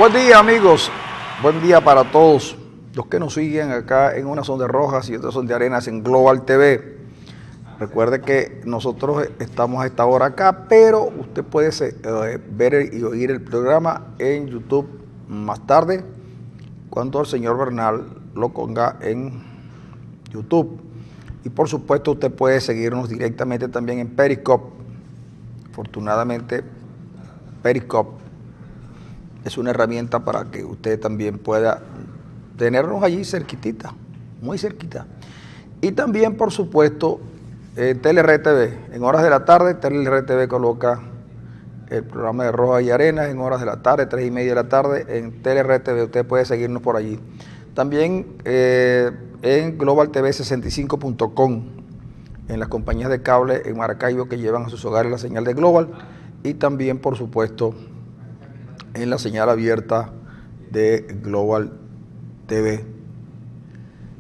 Buen día, amigos, buen día para todos los que nos siguen acá en unas son de Rojas y otras son de Arenas en Global TV. Recuerde que nosotros estamos a esta hora acá, pero usted puede ver y oír el programa en YouTube más tarde, cuando el señor Bernal lo ponga en YouTube. Y por supuesto usted puede seguirnos directamente también en Periscope. Afortunadamente, Periscope es una herramienta para que usted también pueda tenernos allí cerquitita, muy cerquita. Y también, por supuesto, TeleRTV. En horas de la tarde, TeleRTV coloca el programa de Rojas y Arenas en horas de la tarde, 3:30 de la tarde, en TeleRTV. Usted puede seguirnos por allí. También en globaltv65.com, en las compañías de cable en Maracaibo que llevan a sus hogares la señal de Global, y también, por supuesto, en la señal abierta de Global TV.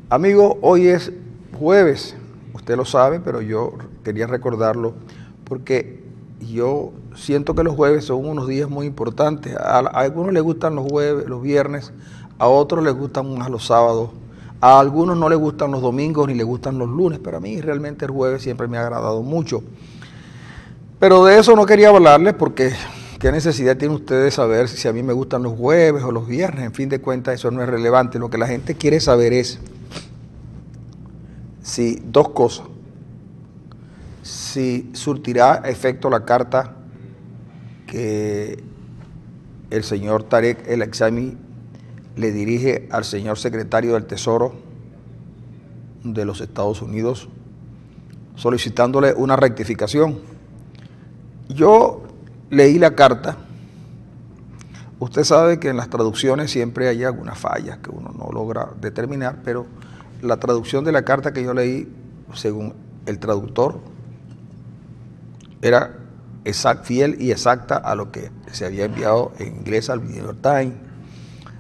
Amigos, hoy es jueves, usted lo sabe, pero yo quería recordarlo porque yo siento que los jueves son unos días muy importantes. A algunos les gustan los jueves, los viernes, a otros les gustan más los sábados, a algunos no les gustan los domingos ni les gustan los lunes, pero a mí realmente el jueves siempre me ha agradado mucho. Pero de eso no quería hablarles porque ¿qué necesidad tiene usted de saber si a mí me gustan los jueves o los viernes? En fin de cuentas, eso no es relevante. Lo que la gente quiere saber es si dos cosas. Si surtirá efecto la carta que el señor Tarek El Aissami le dirige al señor secretario del Tesoro de los Estados Unidos solicitándole una rectificación. Yo leí la carta. Usted sabe que en las traducciones siempre hay algunas fallas que uno no logra determinar, pero la traducción de la carta que yo leí, según el traductor, era fiel y exacta a lo que se había enviado en inglés al New York Times.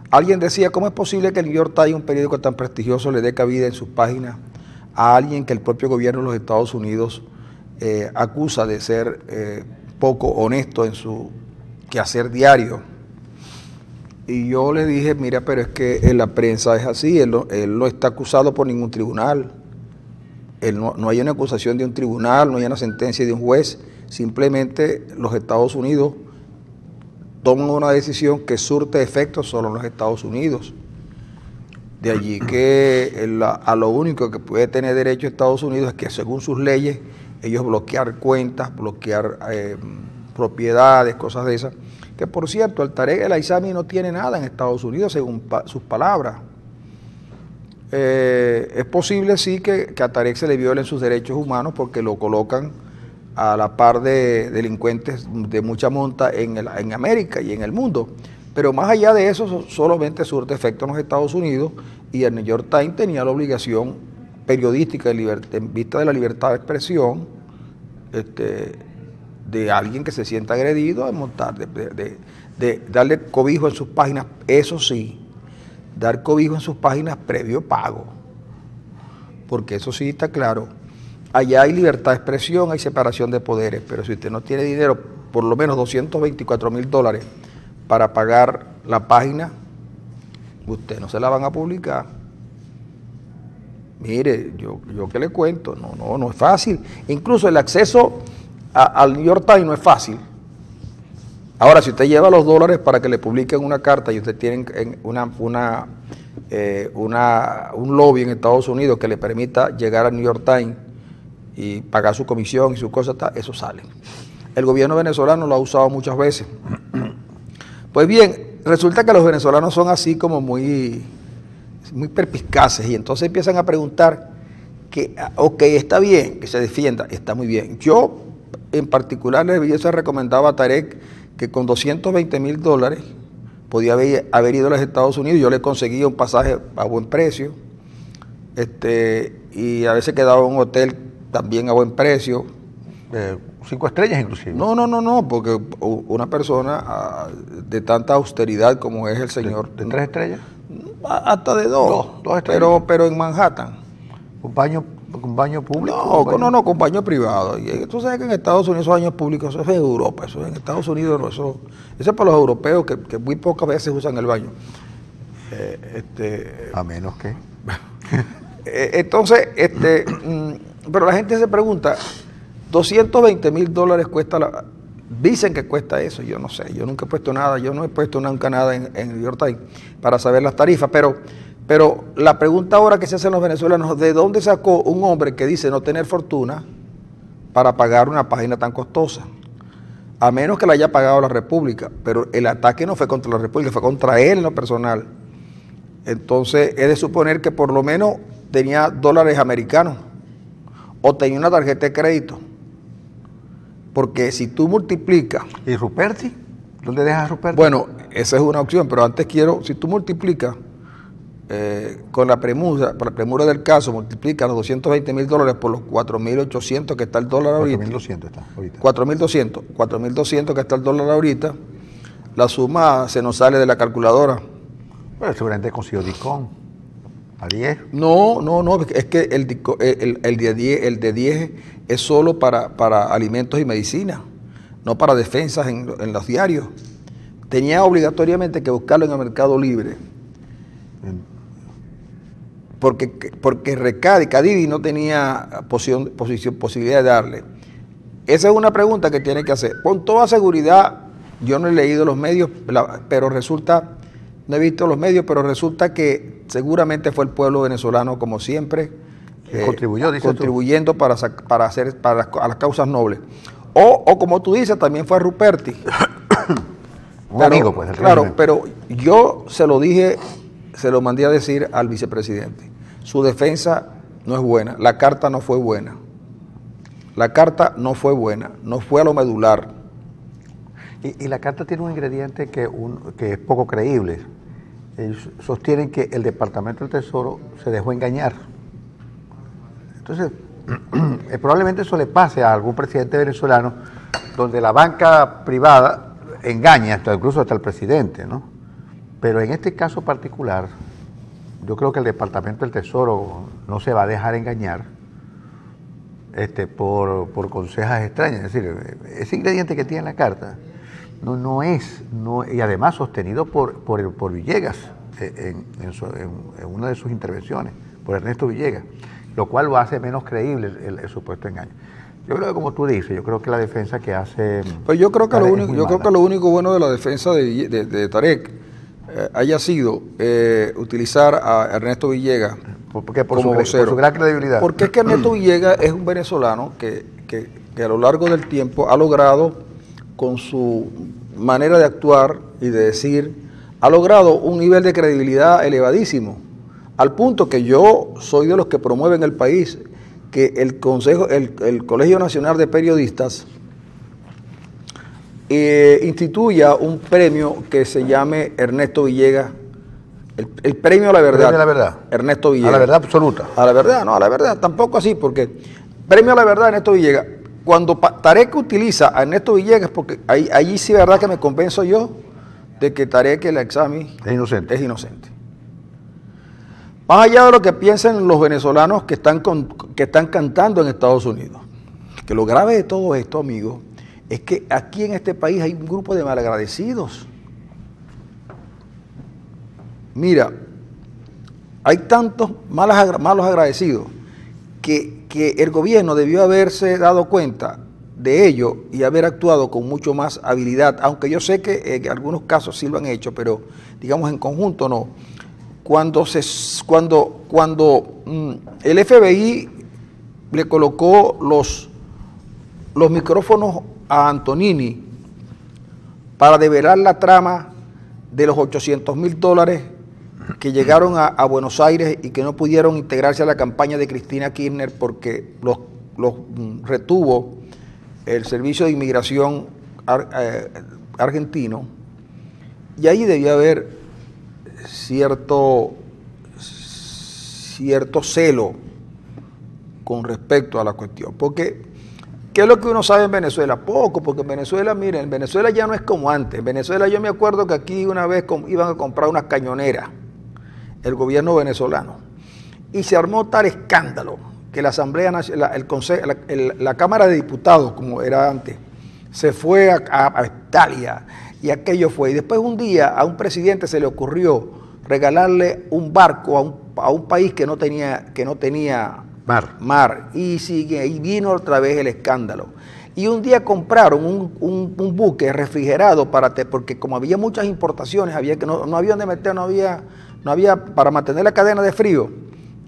Alguien decía, ¿cómo es posible que el New York Times, un periódico tan prestigioso, le dé cabida en sus páginas a alguien que el propio gobierno de los Estados Unidos acusa de ser poco honesto en su quehacer diario? Y yo le dije, mira, pero es que en la prensa es así, él no está acusado por ningún tribunal, no hay una acusación de un tribunal, no hay una sentencia de un juez, simplemente los Estados Unidos toman una decisión que surte efectos solo en los Estados Unidos. De allí que a lo único que puede tener derecho Estados Unidos es que, según sus leyes, ellos bloquear cuentas, bloquear propiedades, cosas de esas. Que, por cierto, el Tarek El Aissami no tiene nada en Estados Unidos, según sus palabras. Es posible, sí, que a Tarek se le violen sus derechos humanos porque lo colocan a la par de delincuentes de mucha monta en América y en el mundo. Pero más allá de eso, solamente surte efecto en los Estados Unidos, y el New York Times tenía la obligación periodística en vista de la libertad de expresión de alguien que se sienta agredido, de darle cobijo en sus páginas, eso sí, dar cobijo en sus páginas previo pago, porque eso sí está claro. Allá hay libertad de expresión, hay separación de poderes, pero si usted no tiene dinero, por lo menos $224,000 para pagar la página, usted no se la van a publicar. Mire, yo que le cuento, no es fácil. Incluso el acceso al New York Times no es fácil. Ahora, si usted lleva los dólares para que le publiquen una carta y usted tiene un lobby en Estados Unidos que le permita llegar al New York Times y pagar su comisión y su cosa, eso sale. El gobierno venezolano lo ha usado muchas veces. Pues bien, resulta que los venezolanos son así como muy perspicaces, y entonces empiezan a preguntar que, ok, está bien que se defienda, está muy bien. Yo, en particular, les recomendaba a Tarek que con $220,000 podía haber ido a los Estados Unidos. Yo le conseguía un pasaje a buen precio, y a veces quedaba en un hotel también a buen precio. 5 estrellas inclusive. No, porque una persona de tanta austeridad como es el señor... ¿De 3 estrellas? Hasta de 2 estrellas. Pero en Manhattan. Un baño ¿Con baño público? No, con baño privado. Y tú sabes que en Estados Unidos esos baños públicos, eso es en Europa, eso en Estados Unidos no, eso es para los europeos que muy pocas veces usan el baño. A menos que... Entonces, pero la gente se pregunta, $220,000 cuesta dicen que cuesta eso, yo no sé, yo nunca he puesto nada, yo no he puesto nunca nada en el New York Times para saber las tarifas, pero la pregunta ahora que se hacen los venezolanos, ¿de dónde sacó un hombre que dice no tener fortuna para pagar una página tan costosa? A menos que la haya pagado la República, pero el ataque no fue contra la República, fue contra él en lo personal. Entonces, es de suponer que por lo menos tenía dólares americanos o tenía una tarjeta de crédito. Porque si tú multiplicas... ¿Y Ruperti? ¿Dónde dejas a Ruperti? Bueno, esa es una opción, pero antes si tú multiplicas con la premura del caso, multiplica los $220,000 por los 4.800 que está el dólar ahorita. 4.200 está ahorita. 4.200 que está el dólar ahorita, la suma se nos sale de la calculadora. Bueno, seguramente consiguió Discón a 10. No, es que el de 10 es solo para alimentos y medicina, no para defensas en los diarios. Tenía obligatoriamente que buscarlo en el Mercado Libre. Porque Cadivi no tenía posibilidad de darle. Esa es una pregunta que tiene que hacer. Con toda seguridad, yo no he leído los medios, pero no he visto los medios, pero resulta que seguramente fue el pueblo venezolano, como siempre, contribuyendo para las causas nobles. O como tú dices, también fue Ruperti. Un amigo, pues. Claro, pero yo se lo mandé a decir al vicepresidente. Su defensa no es buena, la carta no fue buena. La carta no fue buena, no fue a lo medular. Y la carta tiene un ingrediente que es poco creíble. Ellos sostienen que el Departamento del Tesoro se dejó engañar. Entonces, probablemente eso le pase a algún presidente venezolano, donde la banca privada engaña, incluso hasta el presidente, ¿no? Pero en este caso particular, yo creo que el Departamento del Tesoro no se va a dejar engañar por consejas extrañas. Es decir, ese ingrediente que tiene la carta no es, y además sostenido por Villegas en una de sus intervenciones, por Ernesto Villegas, lo cual lo hace menos creíble el supuesto engaño. Yo creo que, como tú dices, yo creo que la defensa que hace... Pues yo creo que lo único bueno de la defensa de Tarek haya sido utilizar a Ernesto Villegas como vocero. Por su gran credibilidad. Porque es que Ernesto Villegas es un venezolano que a lo largo del tiempo ha logrado, con su manera de actuar y de decir, ha logrado un nivel de credibilidad elevadísimo, al punto que yo soy de los que promueven el país, que el Colegio Nacional de Periodistas instituya un premio que se llame Ernesto Villegas, el premio a la verdad. Premio a la verdad. Ernesto Villegas. A la verdad absoluta. A la verdad, no, a la verdad, tampoco así, porque premio a la verdad Ernesto Villegas. Cuando Tarek utiliza a Ernesto Villegas, porque allí sí es verdad que me convenzo yo de que Tarek, el examen, es inocente. Más allá de lo que piensen los venezolanos que están cantando en Estados Unidos, que lo grave de todo esto, amigos, es que aquí en este país hay un grupo de malagradecidos. Mira, hay tantos malos agradecidos que el gobierno debió haberse dado cuenta de ello y haber actuado con mucho más habilidad, aunque yo sé que en algunos casos sí lo han hecho, pero digamos en conjunto no. Cuando el FBI le colocó los micrófonos a Antonini para develar la trama de los $800,000 que llegaron a Buenos Aires y que no pudieron integrarse a la campaña de Cristina Kirchner porque los retuvo el Servicio de Inmigración argentino, y ahí debía haber cierto celo con respecto a la cuestión, porque ¿qué es lo que uno sabe en Venezuela? Poco, porque en Venezuela, miren, en Venezuela ya no es como antes. En Venezuela yo me acuerdo que aquí una vez iban a comprar unas cañoneras, el gobierno venezolano, y se armó tal escándalo que la Asamblea Nacional, la Cámara de Diputados, como era antes, se fue a Italia y aquello fue. Y después un día a un presidente se le ocurrió regalarle un barco a un país que no tenía mar. Y vino otra vez el escándalo. Y un día compraron un buque refrigerado porque como había muchas importaciones, no había donde meter, no había para mantener la cadena de frío.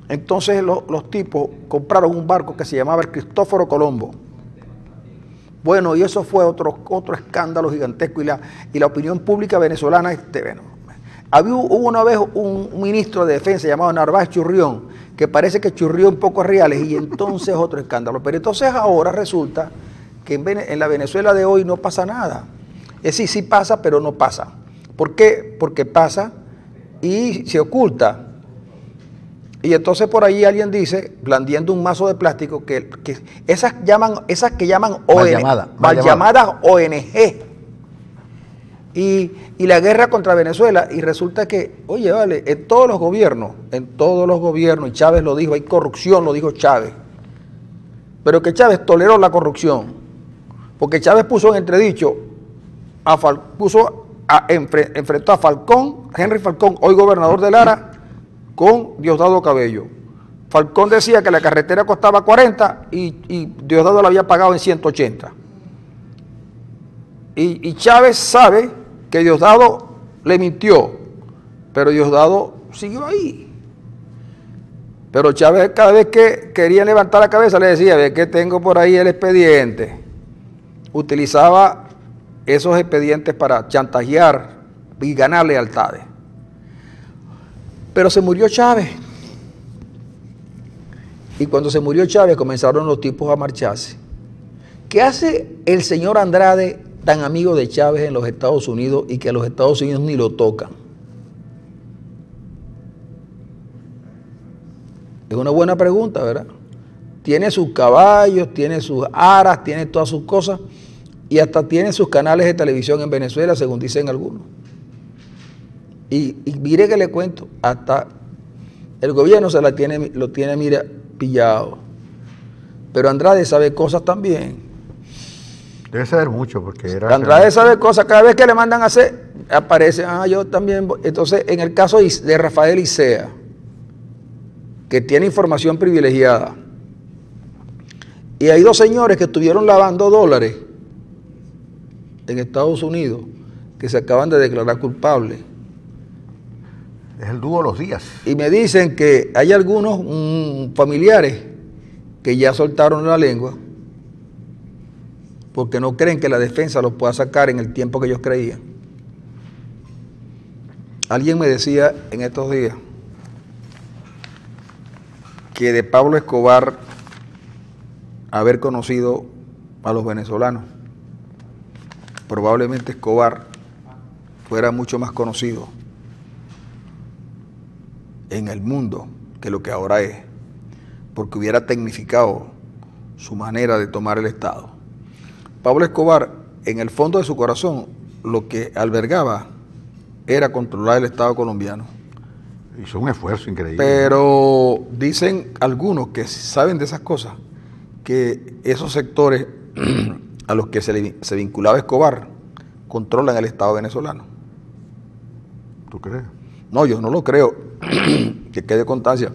Entonces los tipos compraron un barco que se llamaba el Cristóforo Colombo. Bueno, y eso fue otro escándalo gigantesco y la opinión pública venezolana, hubo una vez un ministro de defensa llamado Narváez Churrión, que parece que churrió un poco reales y entonces otro escándalo. Pero entonces ahora resulta que en la Venezuela de hoy no pasa nada. Es decir, sí pasa, pero no pasa. ¿Por qué? Porque pasa y se oculta. Y entonces por ahí alguien dice, blandiendo un mazo de plástico, que esas que llaman mal llamadas ONG. Y la guerra contra Venezuela, y resulta que, oye, vale, en todos los gobiernos, y Chávez lo dijo, hay corrupción, lo dijo Chávez. Pero que Chávez toleró la corrupción, porque Chávez puso en entredicho, enfrentó a Falcón, Henry Falcón, hoy gobernador de Lara, con Diosdado Cabello. Falcón decía que la carretera costaba 40 y Diosdado la había pagado en 180. Y Chávez sabe que Diosdado le mintió, pero Diosdado siguió ahí. Pero Chávez, cada vez que quería levantar la cabeza, le decía, ve que tengo por ahí el expediente. Utilizaba esos expedientes para chantajear y ganar lealtades. Pero se murió Chávez. Y cuando se murió Chávez, comenzaron los tipos a marcharse. ¿Qué hace el señor Andrade, tan amigo de Chávez en los Estados Unidos, y que a los Estados Unidos ni lo tocan? Es una buena pregunta, ¿verdad? Tiene sus caballos, tiene sus aras, tiene todas sus cosas, y hasta tiene sus canales de televisión en Venezuela, según dicen algunos. Y mire que le cuento, hasta el gobierno lo tiene, mira, pillado. Pero Andrade sabe cosas también. Debe saber mucho, porque Andrade sabe cosas, cada vez que le mandan a hacer, aparece, yo también voy. Entonces, en el caso de Rafael Isea, que tiene información privilegiada, y hay dos señores que estuvieron lavando dólares en Estados Unidos, que se acaban de declarar culpables. Es el dúo Los Díaz. Y me dicen que hay algunos familiares que ya soltaron la lengua porque no creen que la defensa los pueda sacar en el tiempo que ellos creían. Alguien me decía en estos días que de Pablo Escobar haber conocido a los venezolanos, probablemente Escobar fuera mucho más conocido en el mundo que lo que ahora es, porque hubiera tecnificado su manera de tomar el Estado. Pablo Escobar, en el fondo de su corazón, lo que albergaba era controlar el Estado colombiano. Hizo un esfuerzo increíble. Pero dicen algunos que saben de esas cosas, que esos sectores a los que se vinculaba Escobar controlan el Estado venezolano. ¿Tú crees? No, yo no lo creo, que quede constancia.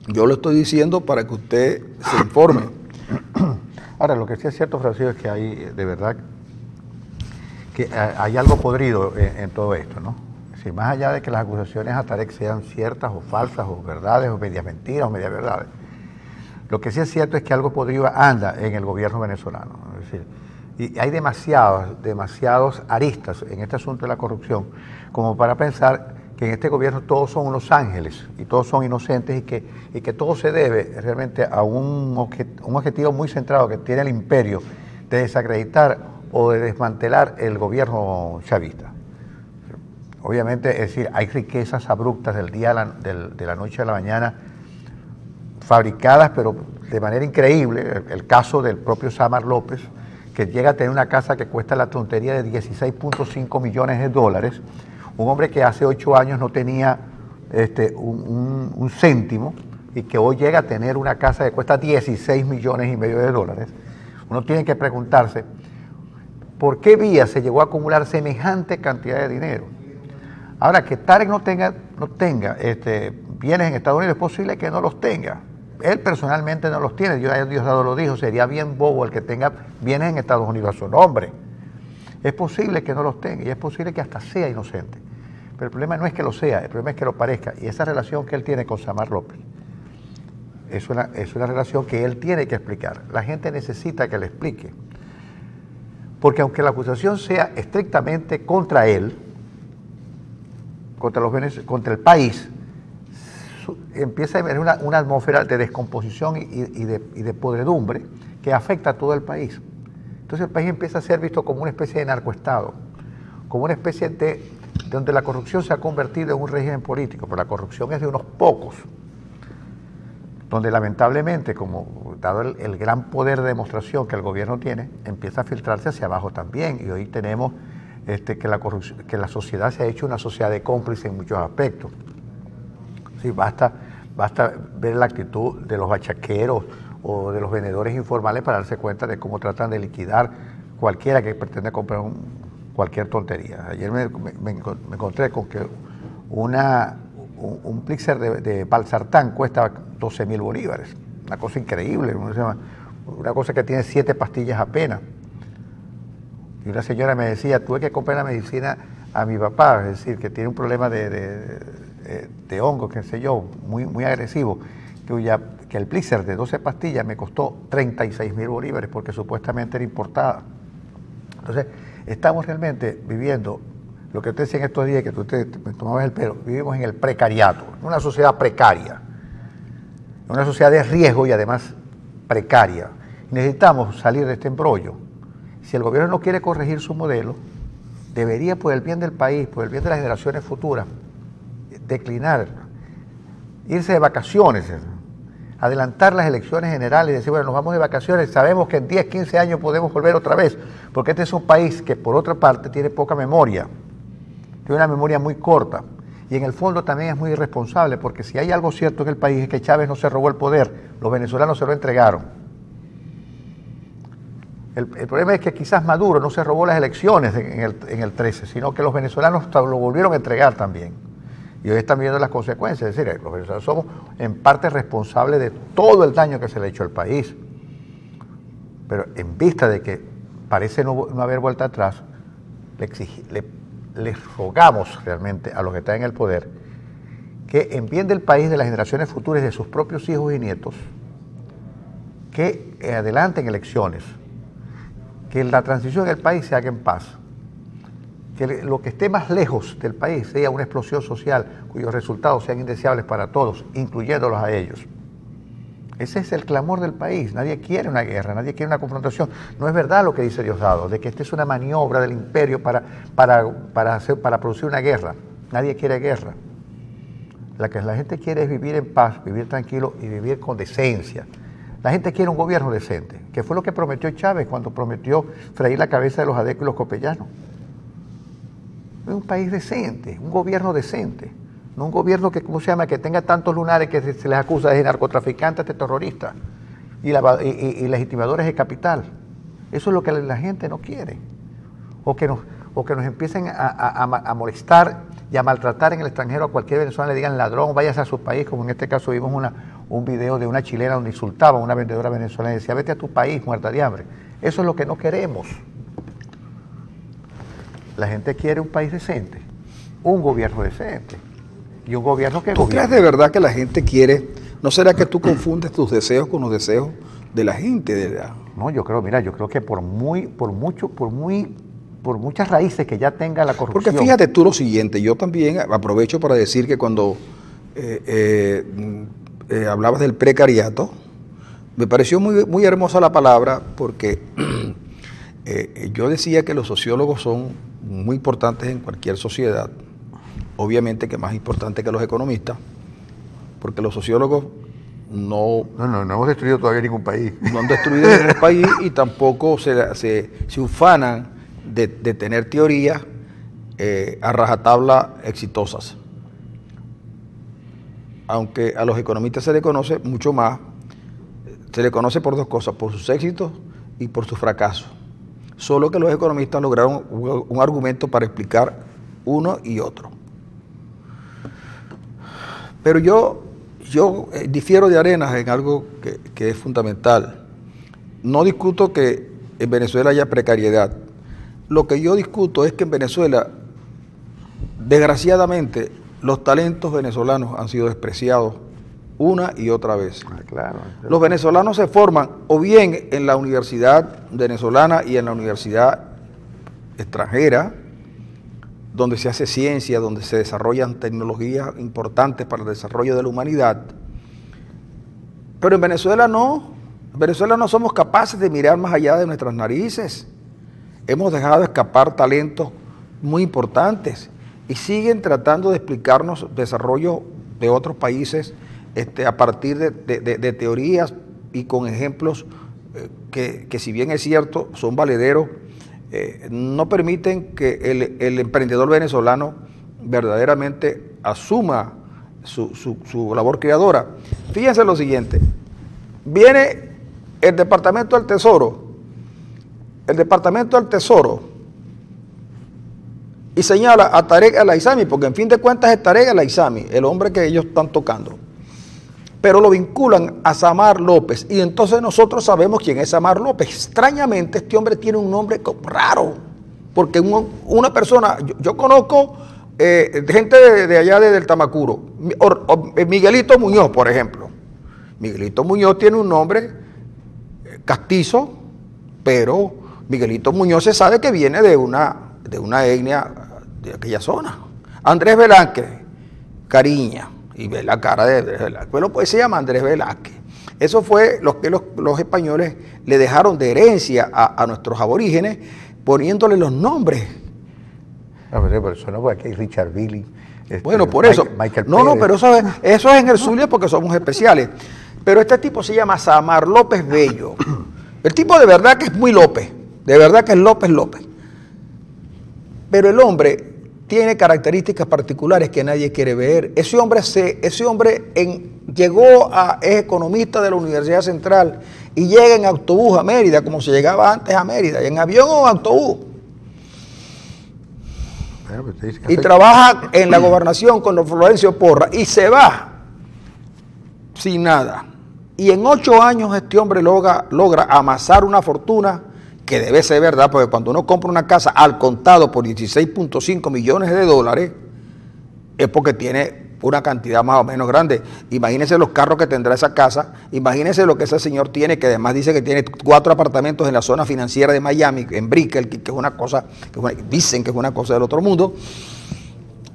Yo lo estoy diciendo para que usted se informe. Ahora, lo que sí es cierto, Francisco, es que hay, de verdad, que hay algo podrido en todo esto, ¿no? Es decir, más allá de que las acusaciones a Tarek sean ciertas o falsas, o verdades, o medias mentiras, o medias verdades, lo que sí es cierto es que algo podrido anda en el gobierno venezolano, ¿no? Es decir, y hay demasiados aristas en este asunto de la corrupción como para pensar que en este gobierno todos son unos ángeles y todos son inocentes y que todo se debe realmente a un objetivo muy centrado que tiene el imperio de desacreditar o de desmantelar el gobierno chavista. Obviamente, es decir, hay riquezas abruptas de la noche a la mañana, fabricadas pero de manera increíble. El caso del propio Samar López, que llega a tener una casa que cuesta la tontería de $16.5 millones, un hombre que hace 8 años no tenía un céntimo, y que hoy llega a tener una casa que cuesta 16 millones y medio de dólares, uno tiene que preguntarse, ¿por qué vía se llegó a acumular semejante cantidad de dinero? Ahora, que Tarek no tenga bienes en Estados Unidos, es posible que no los tenga. Él personalmente no los tiene, Diosdado lo dijo, sería bien bobo el que tenga bienes en Estados Unidos a su nombre. Es posible que no los tenga y es posible que hasta sea inocente. Pero el problema no es que lo sea, el problema es que lo parezca. Y esa relación que él tiene con Samar López es una relación que él tiene que explicar. La gente necesita que le explique. Porque aunque la acusación sea estrictamente contra él, contra el país, empieza a haber una atmósfera de descomposición y de podredumbre que afecta a todo el país. Entonces el país empieza a ser visto como una especie de narcoestado, como una especie de donde la corrupción se ha convertido en un régimen político, pero la corrupción es de unos pocos, donde lamentablemente, como dado el gran poder de demostración que el gobierno tiene, empieza a filtrarse hacia abajo también, y hoy tenemos que la sociedad se ha hecho una sociedad de cómplices en muchos aspectos. Sí, basta ver la actitud de los bachaqueros o de los vendedores informales para darse cuenta de cómo tratan de liquidar cualquiera que pretende comprar cualquier tontería. Ayer me encontré con que un plixer de Valsartán cuesta 12.000 bolívares. Una cosa increíble, una cosa que tiene 7 pastillas apenas. Y una señora me decía, tuve que comprar la medicina a mi papá, es decir, que tiene un problema de hongo, qué sé yo, muy agresivo, que el plixer de 12 pastillas me costó 36.000 bolívares porque supuestamente era importada. Entonces, estamos realmente viviendo lo que usted decía en estos días, que usted me tomaba el pelo, vivimos en el precariato, en una sociedad precaria, en una sociedad de riesgo y además precaria. Necesitamos salir de este embrollo. Si el gobierno no quiere corregir su modelo, debería, por el bien del país, por el bien de las generaciones futuras, declinar, irse de vacaciones, adelantar las elecciones generales y decir, bueno, nos vamos de vacaciones, sabemos que en 10, 15 años podemos volver otra vez, porque este es un país que por otra parte tiene poca memoria, tiene una memoria muy corta, y en el fondo también es muy irresponsable, porque si hay algo cierto en el país es que Chávez no se robó el poder, los venezolanos se lo entregaron. El problema es que quizás Maduro no se robó las elecciones en el 13, sino que los venezolanos lo volvieron a entregar también. Y hoy están viendo las consecuencias, es decir, los venezolanos somos en parte responsables de todo el daño que se le ha hecho al país. Pero en vista de que parece no haber vuelta atrás, le rogamos realmente a los que están en el poder que en bien del país, de las generaciones futuras, de sus propios hijos y nietos, que adelanten elecciones, que la transición del país se haga en paz, que lo que esté más lejos del país sea una explosión social cuyos resultados sean indeseables para todos, incluyéndolos a ellos. Ese es el clamor del país. Nadie quiere una guerra, nadie quiere una confrontación. No es verdad lo que dice Diosdado, de que esta es una maniobra del imperio para producir una guerra. Nadie quiere guerra. La que la gente quiere es vivir en paz, vivir tranquilo y vivir con decencia. La gente quiere un gobierno decente, que fue lo que prometió Chávez cuando prometió freír la cabeza de los adecos y los copellanos. Un país decente, un gobierno decente, no un gobierno que, ¿cómo se llama?, que tenga tantos lunares que se les acusa de narcotraficantes, de terroristas y legitimadores de capital. Eso es lo que la gente no quiere. O que nos empiecen a molestar y a maltratar en el extranjero a cualquier venezolano, le digan ladrón, váyase a su país, como en este caso vimos un video de una chilena donde insultaba a una vendedora venezolana y decía, vete a tu país, muerta de hambre. Eso es lo que no queremos. La gente quiere un país decente, un gobierno decente y un gobierno que ¿Tú gobierne. crees de verdad que la gente quiere? ¿No será que tú confundes tus deseos con los deseos de la gente? No, yo creo que por muchas raíces que ya tenga la corrupción. Porque fíjate tú lo siguiente, yo también aprovecho para decir que cuando hablabas del precariato, me pareció muy hermosa la palabra porque yo decía que los sociólogos son muy importantes en cualquier sociedad, obviamente que más importante que los economistas, porque los sociólogos no hemos destruido todavía ningún país. No han destruido ningún país y tampoco se ufanan de tener teorías a rajatabla exitosas. aunque a los economistas se le conoce mucho más, se le conoce por dos cosas, por sus éxitos y por sus fracasos. Solo que los economistas lograron un argumento para explicar uno y otro. Pero yo difiero de Arenas en algo que es fundamental. No discuto que en Venezuela haya precariedad. Lo que yo discuto es que en Venezuela, desgraciadamente, los talentos venezolanos han sido despreciados una y otra vez. Claro. Los venezolanos se forman o bien en la universidad venezolana y en la universidad extranjera, donde se hace ciencia, donde se desarrollan tecnologías importantes para el desarrollo de la humanidad. Pero en Venezuela no. En Venezuela no somos capaces de mirar más allá de nuestras narices. Hemos dejado escapar talentos muy importantes y siguen tratando de explicarnos desarrollo de otros países a partir de teorías y con ejemplos que si bien es cierto, son valederos, no permiten que el emprendedor venezolano verdaderamente asuma su labor creadora. Fíjense lo siguiente, viene el Departamento del Tesoro, y señala a Tarek El-Aissami, porque en fin de cuentas es Tarek El-Aissami, el hombre que ellos están tocando. Pero lo vinculan a Samar López, y entonces nosotros sabemos quién es Samar López. Extrañamente este hombre tiene un nombre raro, porque una persona, yo conozco gente de allá del Tamacuro, Miguelito Muñoz, por ejemplo. Miguelito Muñoz tiene un nombre castizo, pero Miguelito Muñoz se sabe que viene de una etnia de aquella zona. Andrés Velázquez, Cariña, y ve la cara de Andrés Velázquez. Bueno, pues se llama Andrés Velázquez. Eso fue lo que los españoles le dejaron de herencia a nuestros aborígenes, poniéndole los nombres. No, pero eso no, porque aquí hay Richard Billy. Bueno, por eso. Michael no, Pérez. pero eso es en el Zulia porque somos especiales. Pero este tipo se llama Samar López Bello. El tipo de verdad que es muy López. De verdad que es López. Pero el hombre tiene características particulares que nadie quiere ver. Ese hombre llegó es economista de la Universidad Central y llega en autobús a Mérida, como se llegaba antes a Mérida, en avión o en autobús. Y trabaja en la gobernación con don Florencio Porra y se va sin nada. Y en 8 años este hombre logra amasar una fortuna que debe ser verdad, porque cuando uno compra una casa al contado por 16.5 millones de dólares, es porque tiene una cantidad más o menos grande. Imagínense los carros que tendrá esa casa, imagínense lo que ese señor tiene, que además dice que tiene 4 apartamentos en la zona financiera de Miami, en Brickell, que es una cosa, dicen que es una cosa del otro mundo.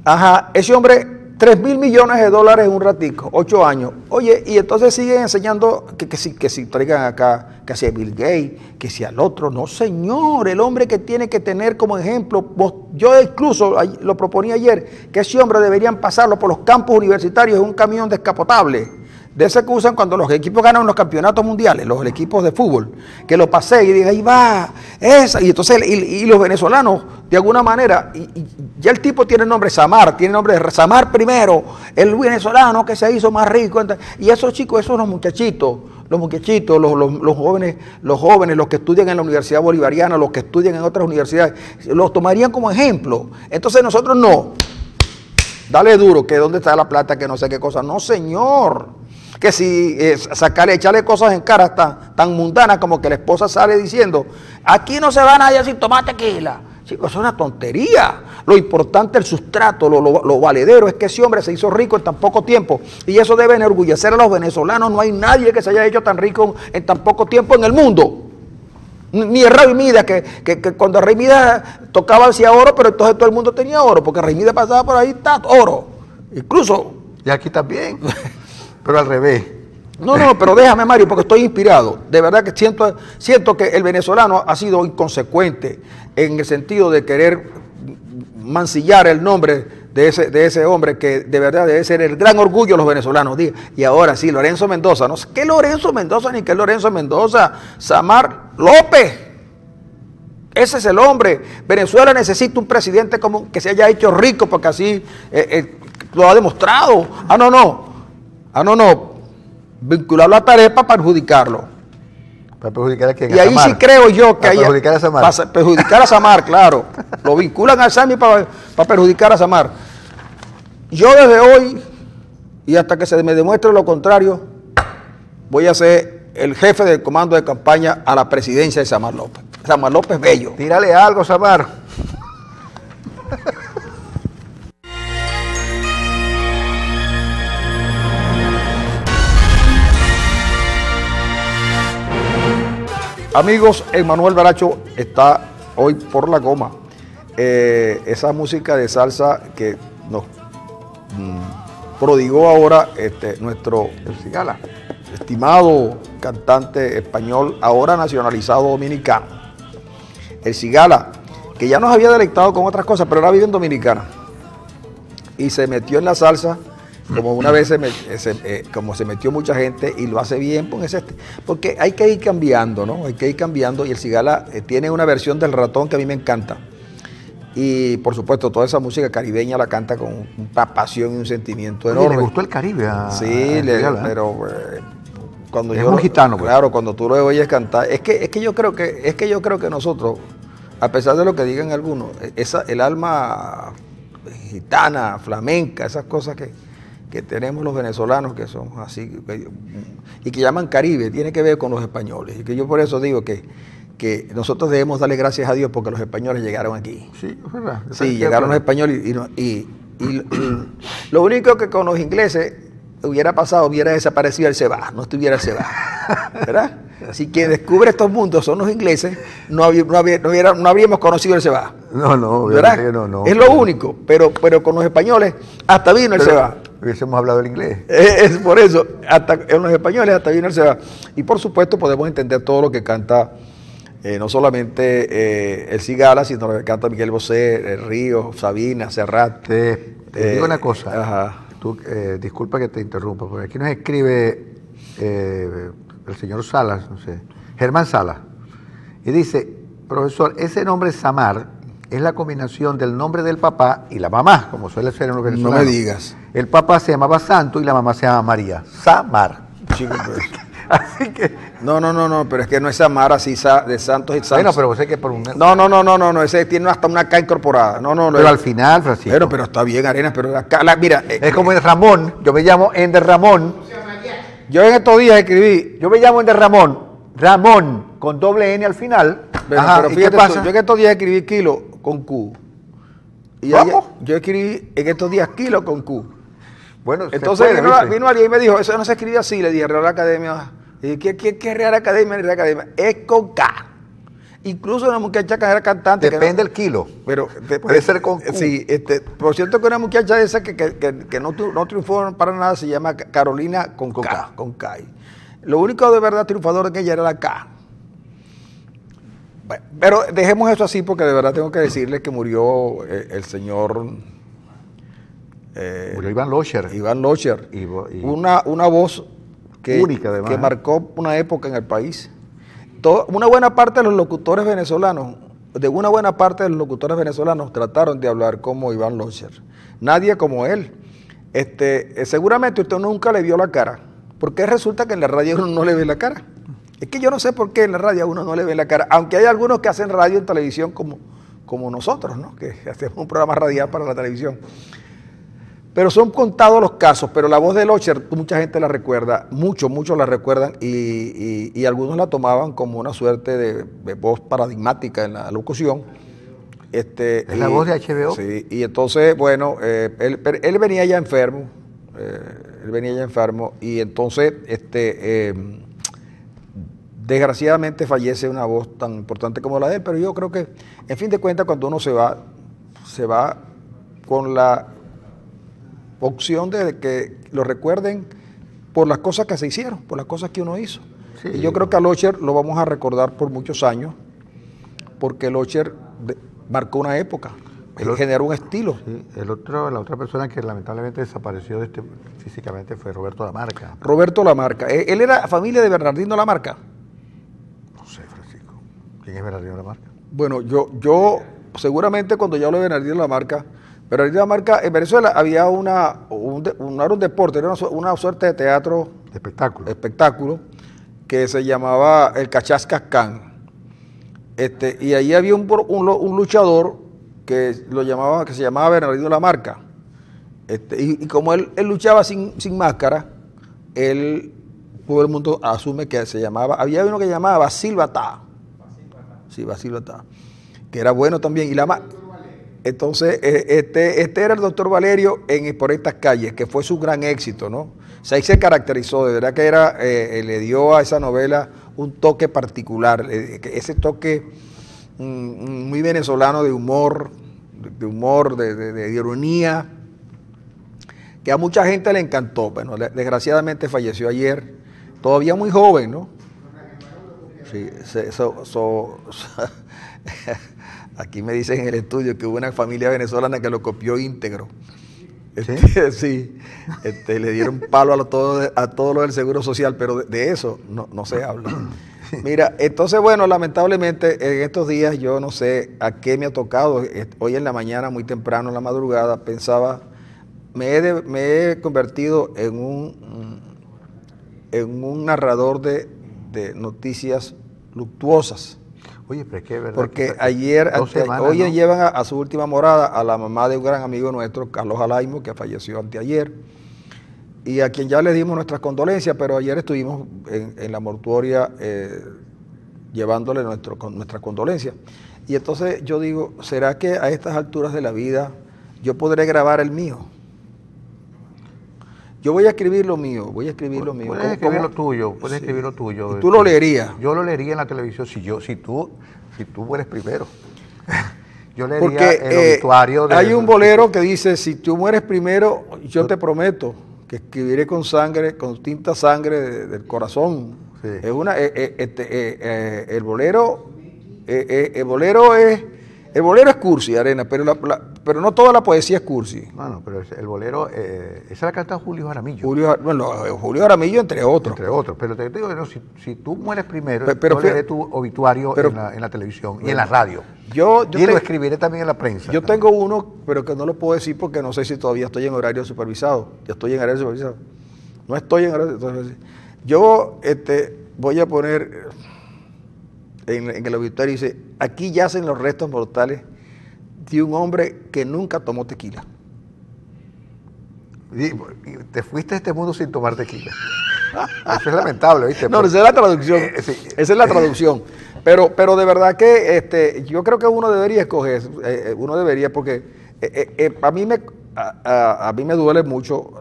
Ajá, ese hombre, 3.000 millones de dólares en un ratico, 8 años. Oye, y entonces siguen enseñando que si traigan acá, que si a Bill Gates, que si al otro. No, señor, el hombre que tiene que tener como ejemplo, yo incluso lo proponía ayer, que ese hombre deberían pasarlo por los campus universitarios en un camión descapotable, de ese que usan cuando los equipos ganan los campeonatos mundiales, los equipos de fútbol, que lo pasé y diga, ahí va, esa. Y entonces, y los venezolanos, de alguna manera, y ya el tipo tiene el nombre Samar, tiene el nombre de Samar primero, el venezolano que se hizo más rico. Y esos chicos, esos los muchachitos, los jóvenes, los que estudian en la Universidad Bolivariana, los que estudian en otras universidades, los tomarían como ejemplo. Entonces nosotros no. Dale duro, que dónde está la plata, que no sé qué cosa. No, señor. Que si echarle cosas en cara tan mundanas como que la esposa sale diciendo, aquí no se va nadie sin tomar tequila. Chicos, eso es una tontería. Lo importante, el sustrato, lo valedero es que ese hombre se hizo rico en tan poco tiempo. Y eso debe enorgullecer a los venezolanos. No hay nadie que se haya hecho tan rico en tan poco tiempo en el mundo. Ni el Rey Midas, que cuando Rey Midas tocaba decía oro, pero entonces todo el mundo tenía oro, porque Rey Midas pasaba por ahí, está oro. Incluso. Y aquí también. Pero al revés. No, pero déjame, Mario, porque estoy inspirado. De verdad que siento que el venezolano ha sido inconsecuente en el sentido de querer mancillar el nombre de ese hombre que de verdad debe ser el gran orgullo de los venezolanos. Y ahora sí, Lorenzo Mendoza. No sé qué Lorenzo Mendoza ni qué Lorenzo Mendoza. Samar López. Ese es el hombre. Venezuela necesita un presidente como que se haya hecho rico, porque así lo ha demostrado. No. No, vincularlo a tarea para perjudicarlo. Para perjudicar a quien. Y ahí sí creo yo que para perjudicar a Samar. Para perjudicar a Samar, claro. Lo vinculan a Sammy para perjudicar a Samar. Yo desde hoy, y hasta que se me demuestre lo contrario, voy a ser el jefe del comando de campaña a la presidencia de Samar López. Samar López Bello. Tírale algo, Samar. Amigos, Emmanuel Baracho está hoy por la goma. Esa música de salsa que nos prodigó ahora nuestro El Cigala. estimado cantante español, ahora nacionalizado dominicano. El Cigala, que ya nos había deleitado con otras cosas, pero ahora vive en Dominicana. Y se metió en la salsa, como una vez como se metió mucha gente, y lo hace bien, pues porque hay que ir cambiando, ¿no? Hay que ir cambiando, y el Cigala tiene una versión del Ratón que a mí me encanta. Y por supuesto, toda esa música caribeña la canta con una pasión y un sentimiento enorme. Le gustó el Caribe Sí, pero cuando es muy gitano, pues. Claro, cuando tú lo oyes cantar, es que yo creo que nosotros, a pesar de lo que digan algunos, el alma gitana, flamenca, esas cosas que tenemos los venezolanos, que son así, y que llaman Caribe, tiene que ver con los españoles. Y que yo por eso digo que nosotros debemos darle gracias a Dios porque los españoles llegaron aquí. Sí, es verdad. Sí, llegaron los españoles y lo único que con los ingleses hubiera pasado, hubiera desaparecido el Cebá, no estuviera el Cebá, ¿verdad? Si quien descubre estos mundos son los ingleses, no habríamos conocido el Cebá. No, ¿verdad? No. Es lo único, pero con los españoles hasta vino el Cebá. Hubiésemos hablado el inglés. Es por eso, hasta en los españoles hasta vino el Cebá. Y por supuesto podemos entender todo lo que canta, no solamente el Cigala, sino lo que canta Miguel Bosé, Ríos, Sabina, Serrat. Te digo una cosa. Ajá. Tú, disculpa que te interrumpa, porque aquí nos escribe el señor Salas, no sé, Germán Salas, y dice: profesor, ese nombre Samar es la combinación del nombre del papá y la mamá, como suele ser en los venezolanos. No me digas. El papá se llamaba Santo y la mamá se llama María. Samar. Chico, pues. Así que... No, pero es que no es Samar así de Santos y Santos. Bueno, pero sé que por un... No, ese tiene hasta una K incorporada. No. Pero al final, Francisco. Pero está bien, Arenas, pero acá, mira. Es como en Ramón, yo me llamo Ender Ramón. Yo en estos días escribí. Yo me llamo Ender Ramón, con doble N al final. Pero fíjate, ¿qué pasa? Yo en estos días escribí Kilo con Q. Y yo escribí en estos días Kilo con Q. Bueno, entonces vino alguien y me dijo: eso no se escribe así. Le dije: Real Academia. Y ¿qué es Real Academia? Real Academia es con K. Incluso una muchacha que era cantante. Depende del kilo. Pero puede ser con Q. Sí, por cierto que una muchacha esa que no triunfó para nada se llama Carolina con K. Con K. Lo único de verdad triunfador en ella era la K. Bueno, pero dejemos eso así porque de verdad tengo que decirles que murió el señor... murió Iván Locher. Iván Locher. Una voz única, además, que marcó una época en el país. Una buena parte de los locutores venezolanos, trataron de hablar como Iván Locher. Nadie como él. Seguramente usted nunca le vio la cara, porque resulta que en la radio uno no le ve la cara. Es que yo no sé por qué en la radio a uno no le ve la cara, aunque hay algunos que hacen radio en televisión como nosotros, ¿no? Que hacemos un programa radial para la televisión. Pero son contados los casos, pero la voz de Locher, mucha gente la recuerda, muchos la recuerdan y algunos la tomaban como una suerte de voz paradigmática en la locución. ¿Es la voz de HBO? Sí, y entonces, bueno, él venía ya enfermo, y entonces, desgraciadamente fallece una voz tan importante como la de él, pero yo creo que, en fin de cuentas, cuando uno se va con la opción de que lo recuerden por las cosas que se hicieron, por las cosas que uno hizo. Sí. Y yo creo que a Locher lo vamos a recordar por muchos años, porque Locher marcó una época, generó un estilo. Sí, la otra persona que lamentablemente desapareció físicamente fue Roberto Lamarca. Roberto Lamarca. ¿Él era familia de Bernardino Lamarca? No sé, Francisco. ¿Quién es Bernardino Lamarca? Bueno, yo seguramente cuando yo hablo de Bernardino Lamarca, Pero ahorita la marca, en Venezuela había no era un deporte, era una suerte de teatro, espectáculo, que se llamaba el Cachascascán. Y ahí había un luchador que se llamaba Bernardino Lamarca. Y como él luchaba sin máscara, todo el mundo asume que se llamaba, había uno que llamaba Basil Batá. Sí, Basil Batá, que era bueno también. Entonces, este era el doctor Valerio por estas calles, que fue su gran éxito, ¿no? O sea, ahí se caracterizó, de verdad que le dio a esa novela un toque particular, ese toque muy venezolano de humor, de ironía, que a mucha gente le encantó. Bueno, desgraciadamente falleció ayer, todavía muy joven, ¿no? Sí, aquí me dicen en el estudio que hubo una familia venezolana que lo copió íntegro. Sí, le dieron palo a todo lo del Seguro Social, pero de eso no se habla. Mira, entonces, bueno, lamentablemente en estos días yo no sé a qué me ha tocado. Hoy en la mañana, muy temprano en la madrugada, pensaba, me he convertido en un narrador de noticias luctuosas. Oye, pero es que es verdad. Porque hoy llevan a su última morada a la mamá de un gran amigo nuestro, Carlos Alaimo, que falleció anteayer, y a quien ya le dimos nuestras condolencias, pero ayer estuvimos en la mortuoria llevándole nuestras condolencias. Y entonces yo digo, ¿será que a estas alturas de la vida yo podré grabar el mío? Yo voy a escribir lo mío, Puedes escribir lo tuyo, puedes escribir lo tuyo. ¿Y tú lo leerías? Yo lo leería en la televisión si tú mueres primero. Yo leería porque el obituario hay un bolero que dice, si tú mueres primero, yo te prometo que escribiré con tinta sangre del corazón. Sí. El bolero es cursi, Arena, pero no toda la poesía es cursi. Bueno, pero el bolero, esa la canta Julio Jaramillo. Julio Jaramillo, entre otros. Pero te digo, no, si tú mueres primero, yo leeré tu obituario en la televisión y en la radio. Lo escribiré también en la prensa. Yo tengo uno, pero que no lo puedo decir porque no sé si todavía estoy en horario supervisado. Ya estoy en horario supervisado. No estoy en horario supervisado. Yo voy a poner en el obituario, dice, aquí yacen los restos mortales de un hombre que nunca tomó tequila. Y te fuiste a este mundo sin tomar tequila. Eso es lamentable, ¿viste? No, esa es la traducción. Sí. Esa es la traducción. Pero de verdad que yo creo que uno debería escoger, porque a mí me duele mucho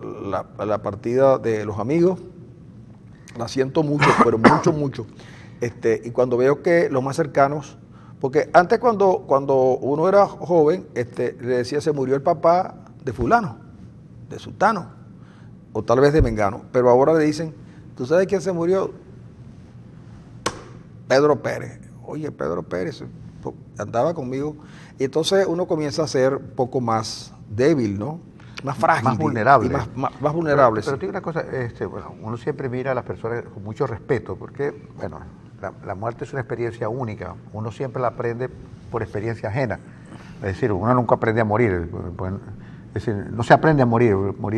la partida de los amigos. La siento mucho, pero mucho. Y cuando veo que los más cercanos, porque antes cuando uno era joven, le decía se murió el papá de fulano, de sultano, o tal vez de mengano, pero ahora le dicen, ¿tú sabes quién se murió? Pedro Pérez. Oye, Pedro Pérez andaba conmigo, y entonces uno comienza a ser un poco más débil, ¿no? Más frágil. Más vulnerable. Más vulnerable. Pero te digo una cosa, uno siempre mira a las personas con mucho respeto, porque, bueno, la muerte es una experiencia única, uno siempre la aprende por experiencia ajena, es decir, uno nunca aprende a morir, es decir, no se aprende a morir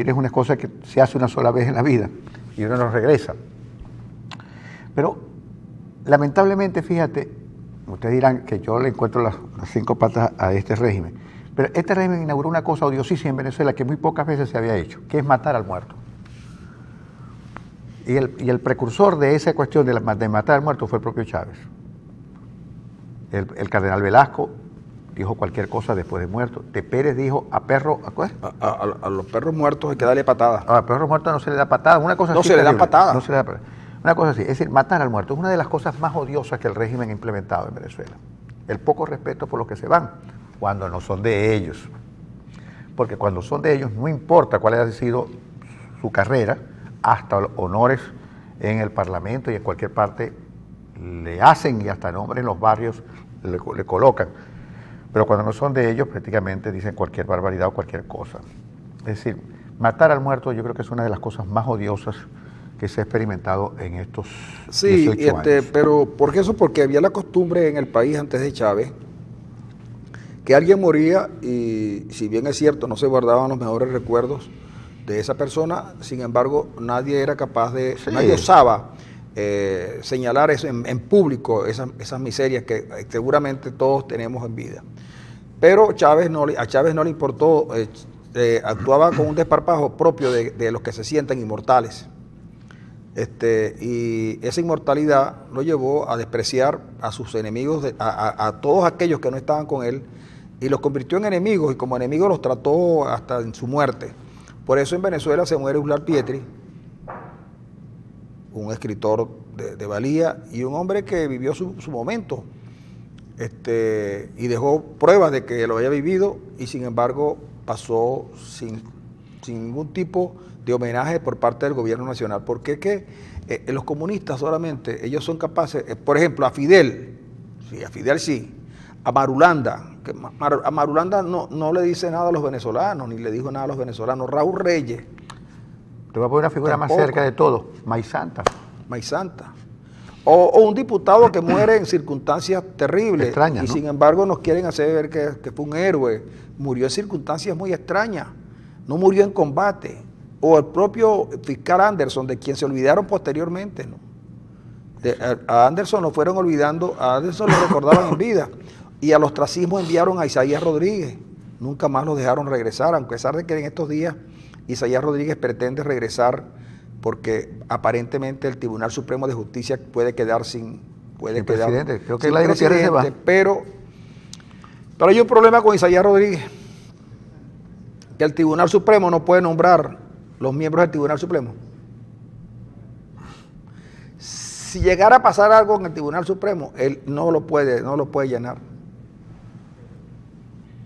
es una cosa que se hace una sola vez en la vida y uno no regresa. Pero lamentablemente, fíjate, ustedes dirán que yo le encuentro las 5 patas a este régimen, pero este régimen inauguró una cosa odiosísima en Venezuela que muy pocas veces se había hecho, que es matar al muerto. Y el precursor de esa cuestión de matar al muerto fue el propio Chávez. El cardenal Velasco dijo cualquier cosa después de muerto. De Pérez dijo a los perros muertos hay que darle patadas. A los perros muertos no se le da patadas, una cosa así. No se le da patadas. No se le da patadas. Una cosa así, es decir, matar al muerto es una de las cosas más odiosas que el régimen ha implementado en Venezuela. El poco respeto por los que se van, cuando no son de ellos. Porque cuando son de ellos, no importa cuál haya sido su carrera, hasta honores en el Parlamento y en cualquier parte le hacen, y hasta nombres en los barrios le colocan. Pero cuando no son de ellos, prácticamente dicen cualquier barbaridad o cualquier cosa. Es decir, matar al muerto yo creo que es una de las cosas más odiosas que se ha experimentado en estos 18 años. Pero ¿por qué eso? Porque había la costumbre en el país antes de Chávez que alguien moría y si bien es cierto no se guardaban los mejores recuerdos de esa persona, sin embargo nadie era capaz de, nadie osaba señalar eso en público, esas miserias que seguramente todos tenemos en vida. Pero a Chávez no le importó, actuaba con un desparpajo propio de los que se sienten inmortales. Y esa inmortalidad lo llevó a despreciar a sus enemigos, a todos aquellos que no estaban con él, y los convirtió en enemigos, y como enemigos los trató hasta en su muerte. Por eso en Venezuela se muere Uslar Pietri, un escritor de valía y un hombre que vivió su momento, y dejó pruebas de que lo había vivido, y sin embargo pasó sin ningún tipo de homenaje por parte del gobierno nacional, porque es que los comunistas solamente, ellos son capaces, por ejemplo, a Fidel sí, a Marulanda, que a Marulanda no le dice nada a los venezolanos, ni le dijo nada a los venezolanos. Raúl Reyes. Te voy a poner una figura tampoco. Más cerca de todo, Maizanta. O un diputado que muere en circunstancias terribles, extrañas, y ¿no? sin embargo nos quieren hacer ver que fue un héroe. Murió en circunstancias muy extrañas, no murió en combate. O el propio fiscal Anderson, de quien se olvidaron posteriormente, ¿no? A Anderson lo fueron olvidando, a Anderson lo recordaban en vida, y al ostracismo enviaron a Isaías Rodríguez, nunca más lo dejaron regresar, aunque a pesar de que en estos días Isaías Rodríguez pretende regresar, porque aparentemente el Tribunal Supremo de Justicia puede quedar sin presidente. Creo que sin presidente se va. Pero hay un problema con Isaías Rodríguez, que el Tribunal Supremo no puede nombrar los miembros del Tribunal Supremo. Si llegara a pasar algo en el Tribunal Supremo, él no lo puede llenar.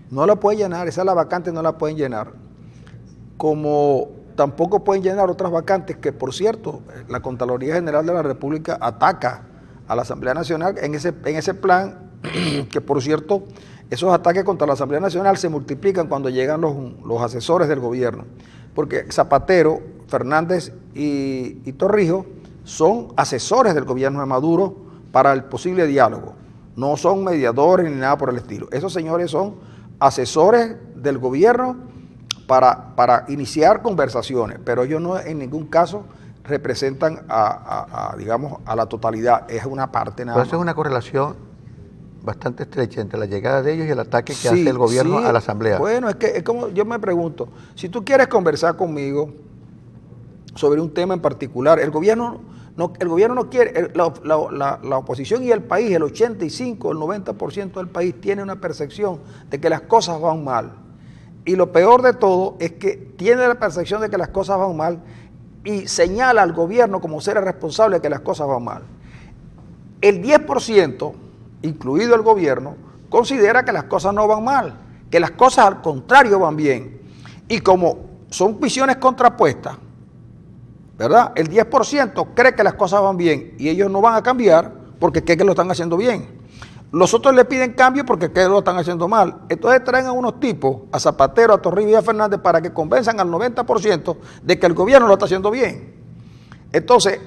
No lo puede llenar, esa es la vacante, no la pueden llenar. Como tampoco pueden llenar otras vacantes que, por cierto, la Contraloría General de la República ataca a la Asamblea Nacional en ese plan, que por cierto, esos ataques contra la Asamblea Nacional se multiplican cuando llegan los asesores del gobierno, porque Zapatero, Fernández y Torrijos son asesores del gobierno de Maduro para el posible diálogo, no son mediadores ni nada por el estilo. Esos señores son asesores del gobierno para iniciar conversaciones, pero ellos no en ningún caso representan digamos, a la totalidad, es una parte nada más. Pero eso es una correlación bastante estrecha entre la llegada de ellos y el ataque que hace el gobierno a la Asamblea. Bueno, es como yo me pregunto, si tú quieres conversar conmigo sobre un tema en particular, el gobierno no quiere, la oposición y el país, el 85, el 90% del país tiene una percepción de que las cosas van mal. Y lo peor de todo es que tiene la percepción de que las cosas van mal y señala al gobierno como ser el responsable de que las cosas van mal. El 10%, incluido el gobierno, considera que las cosas no van mal, que las cosas al contrario van bien. Y como son visiones contrapuestas, ¿verdad? El 10% cree que las cosas van bien y ellos no van a cambiar porque creen que lo están haciendo bien. Los otros le piden cambio porque creen que lo están haciendo mal. Entonces traen a unos tipos, a Zapatero, a Torrijos y a Fernández, para que convenzan al 90% de que el gobierno lo está haciendo bien. Entonces,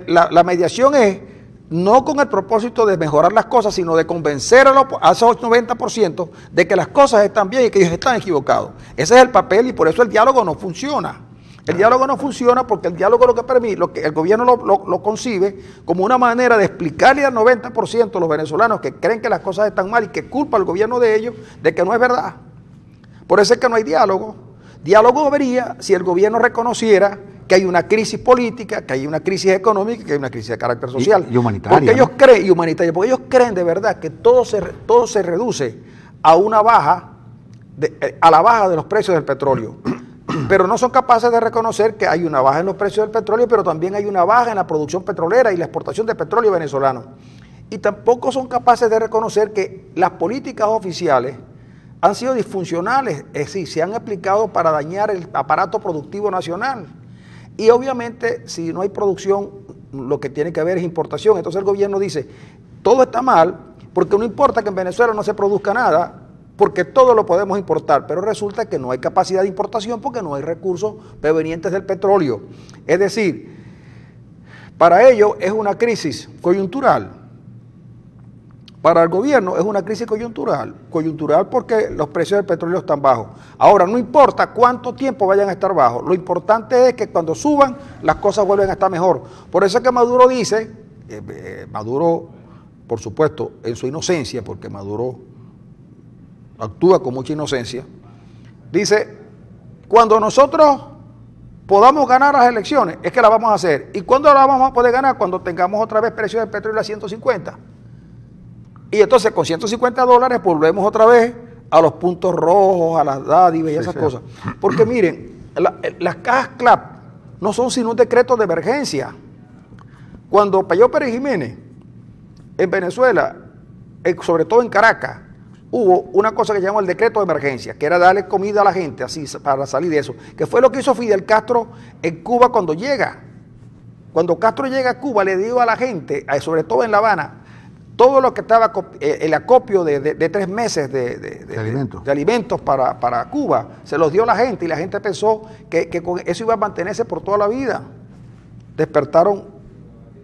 la mediación es no con el propósito de mejorar las cosas, sino de convencer a esos 90% de que las cosas están bien y que ellos están equivocados. Ese es el papel y por eso el diálogo no funciona. El diálogo no funciona porque el diálogo lo que permite, lo que el gobierno lo concibe como una manera de explicarle al 90% de los venezolanos que creen que las cosas están mal y que culpa al gobierno de ellos de que no es verdad. Por eso es que no hay diálogo. Diálogo habría si el gobierno reconociera que hay una crisis política, que hay una crisis económica, que hay una crisis de carácter social. Y humanitaria. Porque ellos creen, y humanitaria, porque ellos creen de verdad que todo se reduce a una baja, a la baja de los precios del petróleo. Pero no son capaces de reconocer que hay una baja en los precios del petróleo, pero también hay una baja en la producción petrolera y la exportación de petróleo venezolano. Y tampoco son capaces de reconocer que las políticas oficiales han sido disfuncionales, es decir, se han aplicado para dañar el aparato productivo nacional. Y obviamente, si no hay producción, lo que tiene que haber es importación. Entonces el gobierno dice, todo está mal, porque no importa que en Venezuela no se produzca nada, porque todo lo podemos importar, pero resulta que no hay capacidad de importación porque no hay recursos provenientes del petróleo. Es decir, para ello es una crisis coyuntural, para el gobierno es una crisis coyuntural. Coyuntural porque los precios del petróleo están bajos. Ahora, no importa cuánto tiempo vayan a estar bajos, lo importante es que cuando suban, las cosas vuelven a estar mejor. Por eso es que Maduro dice, Maduro, por supuesto, en su inocencia, porque Maduro actúa con mucha inocencia, dice, cuando nosotros podamos ganar las elecciones, es que las vamos a hacer. ¿Y cuándo las vamos a poder ganar? Cuando tengamos otra vez precios del petróleo a 150. Y entonces con $150 volvemos otra vez a los puntos rojos, a las dádivas y esas cosas. Porque miren, las cajas CLAP no son sino un decreto de emergencia. Cuando Peyo Pérez Jiménez, en Venezuela, sobre todo en Caracas, hubo una cosa que se llamó el decreto de emergencia, que era darle comida a la gente, así, para salir de eso, que fue lo que hizo Fidel Castro en Cuba cuando llega. Cuando Castro llega a Cuba, le dio a la gente, sobre todo en La Habana, todo lo que estaba, el acopio de 3 meses de alimentos para Cuba, se los dio a la gente y la gente pensó que con eso iba a mantenerse por toda la vida. Despertaron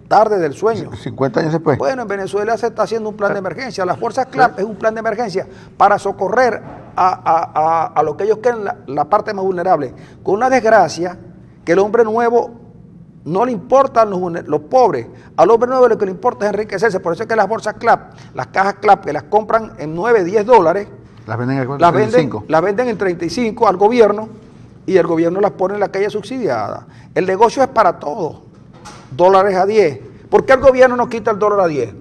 tarde del sueño. 50 años después. Bueno, en Venezuela se está haciendo un plan de emergencia. Las fuerzas CLAP es un plan de emergencia para socorrer a lo que ellos creen la parte más vulnerable. Con una desgracia que el hombre nuevo no le importan los pobres. Al hombre nuevo lo que le importa es enriquecerse. Por eso es que las bolsas CLAP, las cajas CLAP, que las compran en $9, $10, las venden en 35 al gobierno y el gobierno las pone en la calle subsidiada. El negocio es para todos. Dólares a 10. ¿Por qué el gobierno no quita el dólar a 10?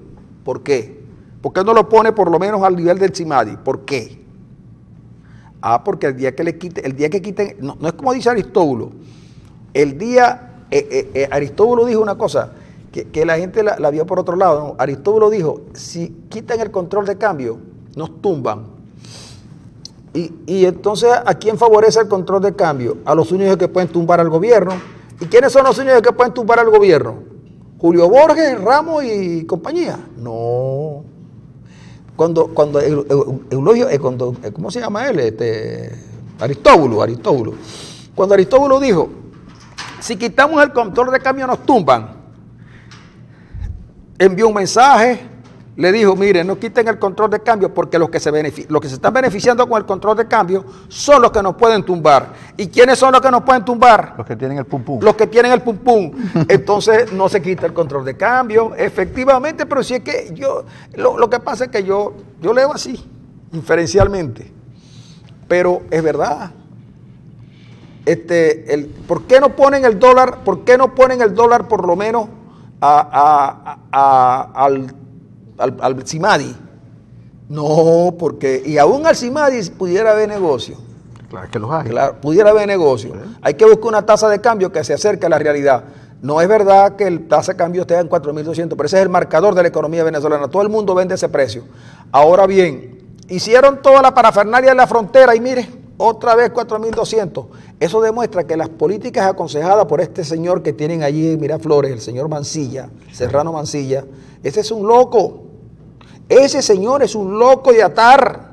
¿Por qué? ¿Por qué no lo pone por lo menos al nivel del CIMADI? ¿Por qué? Porque el día que quiten, no es como dice Aristóbulo, Aristóbulo dijo una cosa, que la gente la vio por otro lado, ¿no? Aristóbulo dijo, si quitan el control de cambio, nos tumban. Y entonces, ¿a quién favorece el control de cambio? A los únicos que pueden tumbar al gobierno. ¿Y quiénes son los únicos que pueden tumbar al gobierno? ¿Julio Borges, Ramos y compañía? No. Cuando Eulogio, ¿cómo se llama él? Aristóbulo. Cuando Aristóbulo dijo, si quitamos el control de cambio nos tumban, envió un mensaje, le dijo, miren, no quiten el control de cambio porque los que se están beneficiando con el control de cambio son los que nos pueden tumbar. ¿Y quiénes son los que nos pueden tumbar? Los que tienen el pum pum. Los que tienen el pum pum. Entonces no se quita el control de cambio, efectivamente, pero si es que lo que pasa es que yo leo así, inferencialmente. Pero es verdad. ¿Por qué no ponen el dólar? ¿Por qué no ponen el dólar por lo menos al CIMADI? No, porque, y aún al CIMADI pudiera haber negocio. Claro que los hay. Claro, pudiera haber negocio. ¿Sí? Hay que buscar una tasa de cambio que se acerque a la realidad. No es verdad que el tasa de cambio esté en 4.200, pero ese es el marcador de la economía venezolana. Todo el mundo vende ese precio. Ahora bien, hicieron toda la parafernalia en la frontera y mire, otra vez 4.200. Eso demuestra que las políticas aconsejadas por este señor que tienen allí en Miraflores, el señor Mancilla, Serrano Mancilla, ese es un loco. Ese señor es un loco de atar.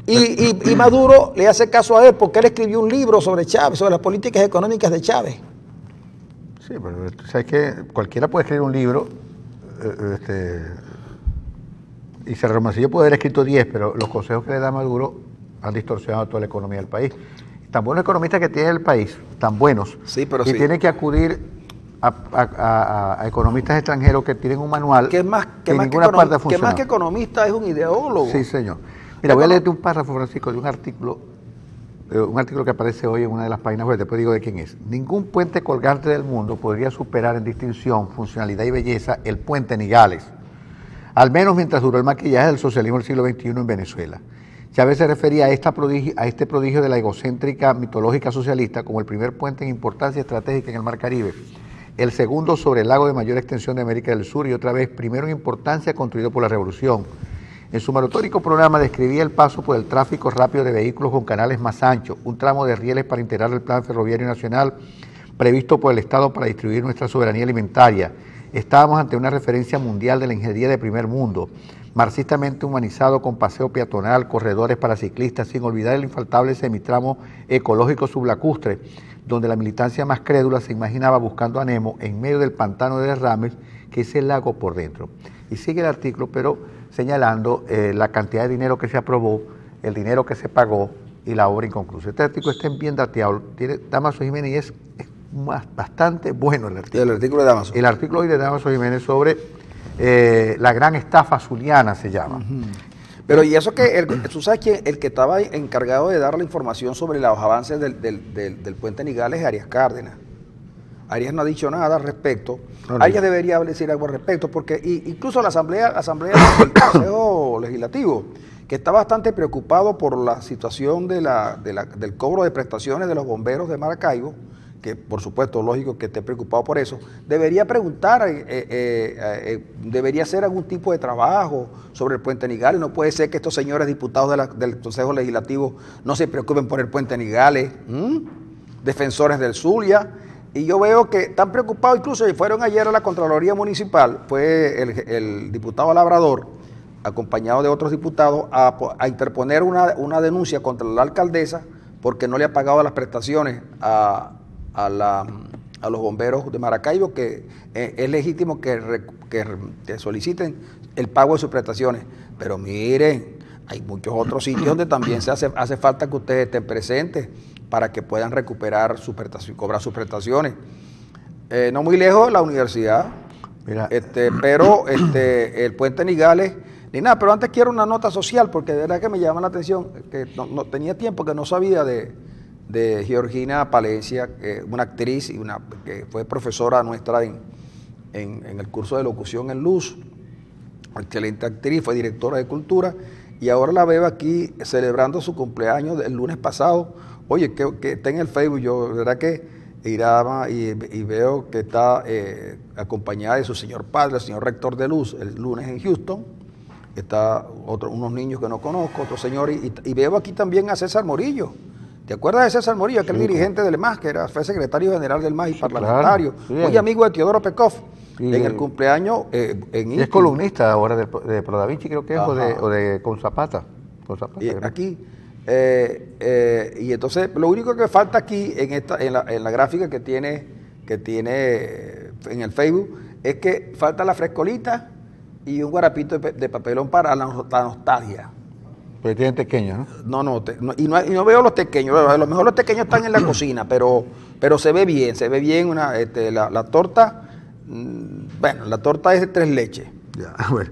Y Maduro le hace caso a él porque él escribió un libro sobre Chávez, sobre las políticas económicas de Chávez. Sí, pero sabes que cualquiera puede escribir un libro, y Serrano Mancilla puede haber escrito 10, pero los consejos que le da Maduro han distorsionado toda la economía del país. Tan buenos economistas que tiene el país, tan buenos, sí, pero y tienen que acudir a economistas extranjeros que tienen un manual que más que economista es un ideólogo. Sí, señor. Mira, voy a leerte un párrafo, Francisco, de un artículo que aparece hoy en una de las páginas web, después digo de quién es. Ningún puente colgante del mundo podría superar en distinción, funcionalidad y belleza el puente Nigales, al menos mientras duró el maquillaje del socialismo del siglo XXI en Venezuela. Chávez se refería a este prodigio de la egocéntrica mitológica socialista como el primer puente en importancia estratégica en el Mar Caribe, el segundo sobre el lago de mayor extensión de América del Sur y otra vez primero en importancia construido por la Revolución. En su maratónico programa describía el paso por el tráfico rápido de vehículos con canales más anchos, un tramo de rieles para integrar el plan ferroviario nacional previsto por el Estado para distribuir nuestra soberanía alimentaria. Estábamos ante una referencia mundial de la ingeniería de primer mundo, marxistamente humanizado con paseo peatonal, corredores para ciclistas, sin olvidar el infaltable semitramo ecológico sublacustre, donde la militancia más crédula se imaginaba buscando a Nemo en medio del pantano de derrames que es el lago por dentro. Y sigue el artículo, pero señalando la cantidad de dinero que se aprobó, el dinero que se pagó y la obra inconclusa. Este artículo está bien dateado, tiene Dámaso Jiménez y es bastante bueno el artículo. El artículo de Dámaso. El artículo hoy de Dámaso Jiménez sobre la gran estafa zuliana se llama. Pero y eso que, tú sabes que el que estaba encargado de dar la información sobre los avances del puente Nigales es Arias Cárdenas. Arias no ha dicho nada al respecto. Arias debería decir algo al respecto, porque incluso la asamblea del Consejo Legislativo, que está bastante preocupado por la situación del cobro de prestaciones de los bomberos de Maracaibo, que por supuesto, lógico que esté preocupado por eso, debería preguntar, debería hacer algún tipo de trabajo sobre el puente Nigales. No puede ser que estos señores diputados del Consejo Legislativo no se preocupen por el puente Nigales, defensores del Zulia. Y yo veo que están preocupados, incluso fueron ayer a la Contraloría Municipal, fue el diputado Labrador, acompañado de otros diputados, a interponer una denuncia contra la alcaldesa porque no le ha pagado las prestaciones a los bomberos de Maracaibo, que es legítimo que soliciten el pago de sus prestaciones. Pero miren, hay muchos otros sitios donde también hace falta que ustedes estén presentes para que puedan recuperar cobrar sus prestaciones. No muy lejos la universidad, Mira. pero el puente Nigales, ni nada. Pero antes quiero una nota social, porque de verdad que me llama la atención, que no tenía tiempo que no sabía de Georgina Palencia, una actriz que fue profesora nuestra en el curso de locución en Luz, excelente actriz, fue directora de cultura, y ahora la veo aquí celebrando su cumpleaños el lunes pasado. Oye, que está en el Facebook, yo de verdad que irá y veo que está acompañada de su señor padre, el señor rector de Luz, el lunes en Houston. Está unos niños que no conozco, otro señor, y veo aquí también a César Morillo. ¿Te acuerdas de César Morillo, aquel dirigente del MAS, que fue secretario general del MAS y parlamentario? Claro, muy amigo de Teodoro Pekov, en el cumpleaños y es columnista ahora de Pro Da Vinci, creo que es, o de Con Zapata. Y aquí, y entonces, lo único que falta aquí, en la gráfica que tiene en el Facebook, es que falta la frescolita y un guarapito de papelón para la nostalgia. Pero tienen tequeños, ¿no? Y no veo los tequeños. A lo mejor los tequeños están en la cocina, pero se ve bien la torta. Bueno, la torta es de 3 leches. Ya, bueno,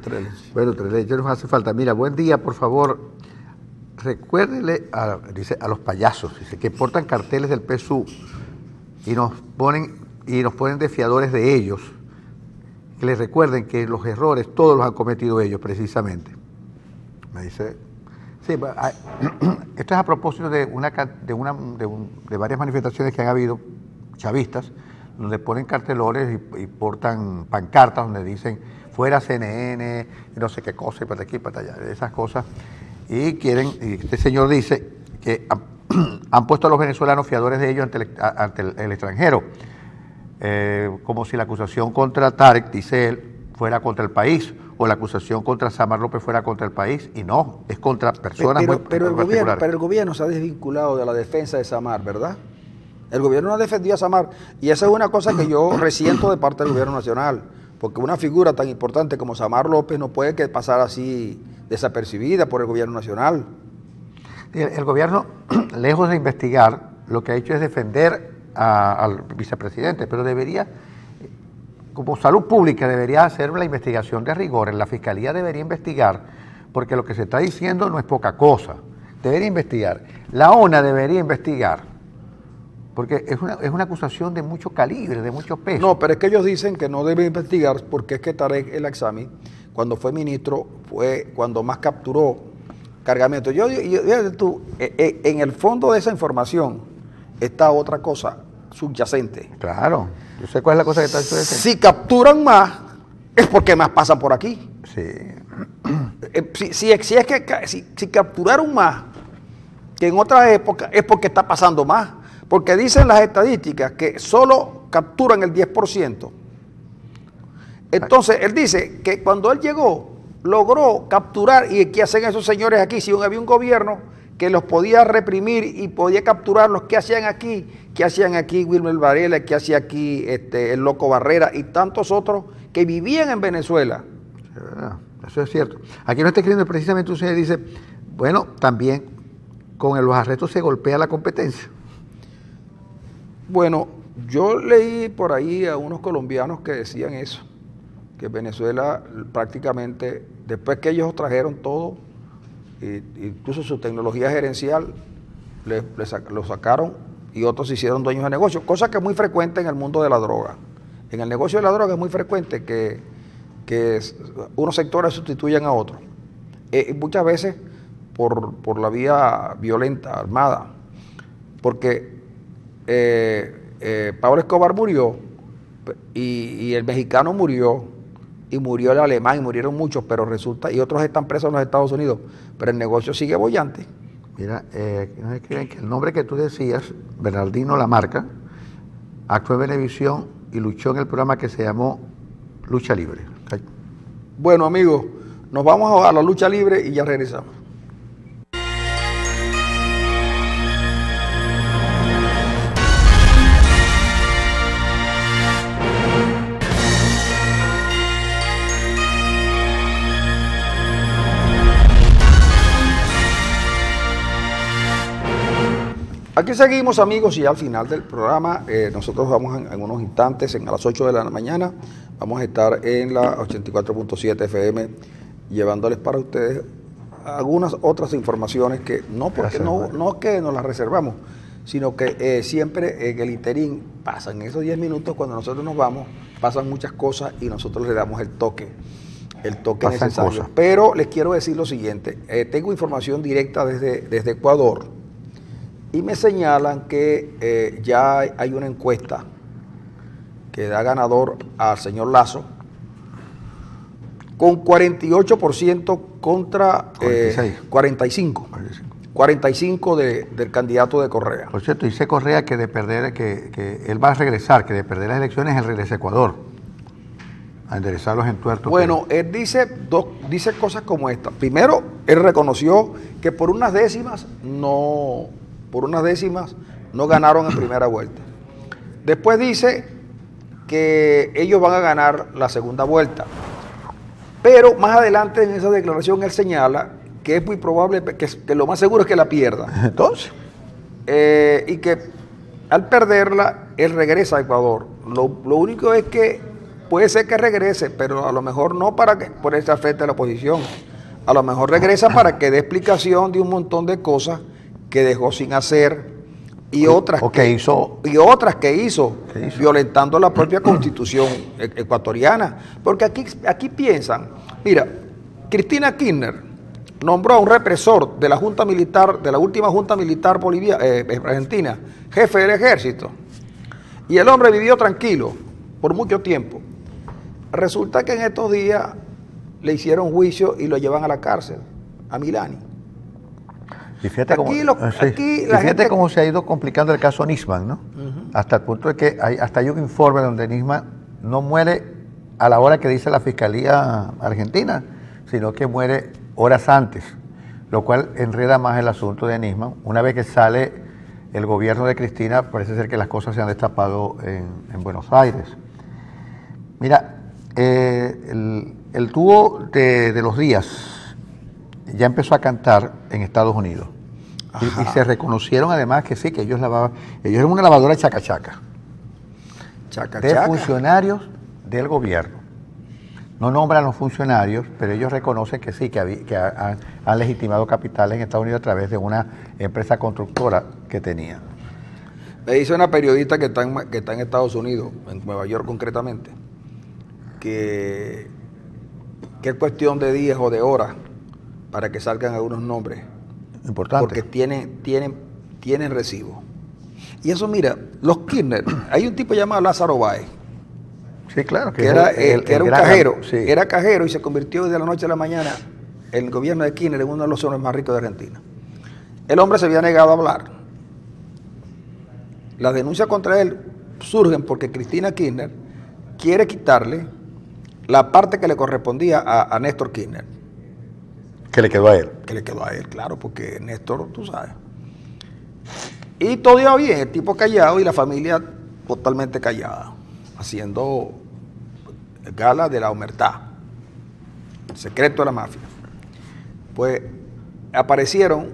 3 leches nos hace falta. Mira, buen día, por favor. Recuérdele a los payasos, dice, que portan carteles del PSU y nos ponen de fiadores de ellos, que les recuerden que los errores todos los han cometido ellos precisamente. Me dice, sí, esto es a propósito de varias manifestaciones que han habido chavistas, donde ponen cartelones y portan pancartas donde dicen fuera CNN, y no sé qué cosa, y para aquí, para allá, esas cosas. Y este señor dice que han puesto a los venezolanos fiadores de ellos ante el extranjero, como si la acusación contra Tarek, dice él, fuera contra el país, o la acusación contra Samar López fuera contra el país, y no, es contra personas muy particulares. Pero el gobierno se ha desvinculado de la defensa de Samar, ¿verdad? El gobierno no ha defendido a Samar, y esa es una cosa que yo resiento de parte del gobierno nacional, porque una figura tan importante como Samar López no puede pasar así desapercibida por el gobierno nacional. El gobierno, lejos de investigar, lo que ha hecho es defender al vicepresidente, pero debería, como salud pública, debería hacer la investigación de rigor. La Fiscalía debería investigar, porque lo que se está diciendo no es poca cosa. Debería investigar. La ONA debería investigar, porque es una acusación de mucho calibre, de mucho peso. No, pero es que ellos dicen que no deben investigar porque es que Tarek El Aksami, cuando fue ministro, fue cuando más capturó cargamento. En el fondo de esa información está otra cosa subyacente. Claro, yo sé cuál es la cosa que está subyacente. Si capturan más, es porque más pasan por aquí. Sí. Si capturaron más que en otras épocas, es porque está pasando más. Porque dicen las estadísticas que solo capturan el 10%. Entonces, él dice que cuando él llegó, logró capturar, y ¿qué hacen esos señores aquí? Si había un gobierno que los podía reprimir y podía capturarlos, ¿qué hacían aquí? ¿Qué hacían aquí Wilmer Varela? ¿Qué hacía aquí el Loco Barrera? Y tantos otros que vivían en Venezuela. De verdad, eso es cierto. Aquí no está escribiendo precisamente un señor dice, bueno, también con los arrestos se golpea la competencia. Bueno, yo leí por ahí a unos colombianos que decían eso, que Venezuela prácticamente, después que ellos trajeron todo, incluso su tecnología gerencial, lo sacaron y otros se hicieron dueños de negocios, cosa que es muy frecuente en el mundo de la droga. En el negocio de la droga es muy frecuente que unos sectores sustituyan a otros. Muchas veces por la vía violenta, armada, porque Pablo Escobar murió y el mexicano murió y murió el alemán y murieron muchos, pero resulta, y otros están presos en los Estados Unidos, pero el negocio sigue bollante. Mira, nos escriben que el nombre que tú decías, Bernardino Lamarca, actuó en Venevisión y luchó en el programa que se llamó Lucha Libre. Bueno, amigos, nos vamos a la lucha libre y ya regresamos. Aquí seguimos, amigos, y al final del programa nosotros vamos en unos instantes, a las 8 de la mañana, vamos a estar en la 84.7 FM llevándoles para ustedes algunas otras informaciones que no porque no que nos las reservamos, sino que siempre en el interín pasan esos 10 minutos cuando nosotros nos vamos, pasan muchas cosas y nosotros le damos el toque necesario. Cosas. Pero les quiero decir lo siguiente, tengo información directa desde Ecuador. Y me señalan que ya hay una encuesta que da ganador al señor Lasso con 48% contra 45 del candidato de Correa. Por cierto, dice Correa que de perder, que él va a regresar, que de perder las elecciones él regresa a Ecuador a enderezar los entuertos. Bueno, él dice cosas como esta. Primero, él reconoció que por unas décimas no ganaron en primera vuelta. Después dice que ellos van a ganar la segunda vuelta. Pero más adelante en esa declaración él señala que es muy probable, que lo más seguro es que la pierda. Entonces. Y que al perderla, él regresa a Ecuador. Lo único es que puede ser que regrese, pero a lo mejor no para ponerse al frente de la oposición. A lo mejor regresa para que dé explicación de un montón de cosas que dejó sin hacer y otras que hizo violentando la propia Constitución ecuatoriana, porque aquí piensan, mira, Cristina Kirchner nombró a un represor de la Junta Militar, de la última Junta Militar argentina, jefe del ejército, y el hombre vivió tranquilo por mucho tiempo. Resulta que en estos días le hicieron juicio y lo llevan a la cárcel, a Milani. Y fíjate cómo se ha ido complicando el caso Nisman, ¿no? Hasta el punto de que hasta hay un informe donde Nisman no muere a la hora que dice la Fiscalía Argentina, sino que muere horas antes, lo cual enreda más el asunto de Nisman. Una vez que sale el gobierno de Cristina, parece ser que las cosas se han destapado en Buenos Aires. Mira, el dúo de los Díaz ya empezó a cantar en Estados Unidos. Y se reconocieron además que sí, que ellos eran una lavadora chacachaca. De funcionarios del gobierno. No nombran los funcionarios, pero ellos reconocen que sí, que han legitimado capitales en Estados Unidos a través de una empresa constructora que tenían. Me dice una periodista que está en Estados Unidos, en Nueva York concretamente, que es cuestión de días o de horas para que salgan algunos nombres. Importante. Porque tienen recibo. Y eso, mira, los Kirchner, hay un tipo llamado Lázaro Báez. Sí, claro. Que era un cajero. Sí. Era cajero y se convirtió de la noche a la mañana en el gobierno de Kirchner en uno de los hombres más ricos de Argentina. El hombre se había negado a hablar. Las denuncias contra él surgen porque Cristina Kirchner quiere quitarle la parte que le correspondía a Néstor Kirchner. Que le quedó a él. Que le quedó a él, claro, porque Néstor, tú sabes. Y todo iba bien, el tipo callado y la familia totalmente callada, haciendo gala de la omertá. secreto de la mafia. Pues aparecieron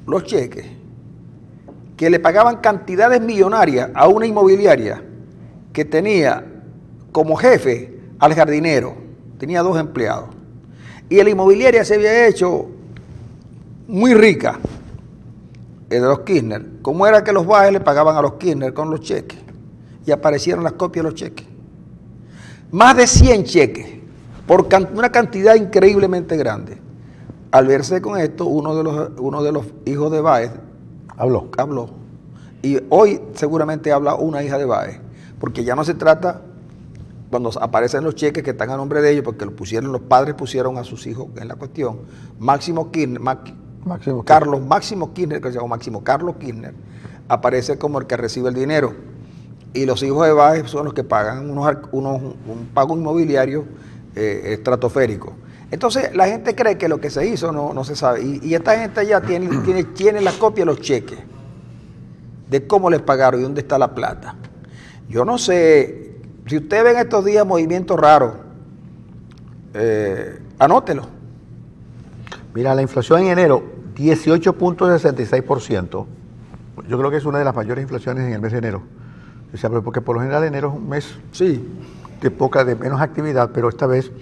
los cheques que le pagaban cantidades millonarias a una inmobiliaria que tenía como jefe al jardinero, tenía 2 empleados. Y la inmobiliaria se había hecho muy rica, de los Kirchner. ¿Cómo era que los Báez le pagaban a los Kirchner con los cheques? Y aparecieron las copias de los cheques. Más de 100 cheques, por una cantidad increíblemente grande. Al verse con esto, uno de los hijos de Báez habló. Y hoy seguramente habla una hija de Báez, porque ya no se trata, cuando aparecen los cheques que están a nombre de ellos, porque los padres pusieron a sus hijos en la cuestión. Máximo Carlos Kirchner aparece como el que recibe el dinero, y los hijos de Báez son los que pagan un pago inmobiliario estratosférico. Entonces la gente cree que lo que se hizo no se sabe, y esta gente ya tiene la copia de los cheques de cómo les pagaron y dónde está la plata. Yo no sé, si usted ve en estos días movimientos raros, anótelo. Mira, la inflación en enero, 18.66%. Yo creo que es una de las mayores inflaciones en el mes de enero. O sea, porque por lo general enero es un mes de menos actividad, pero esta vez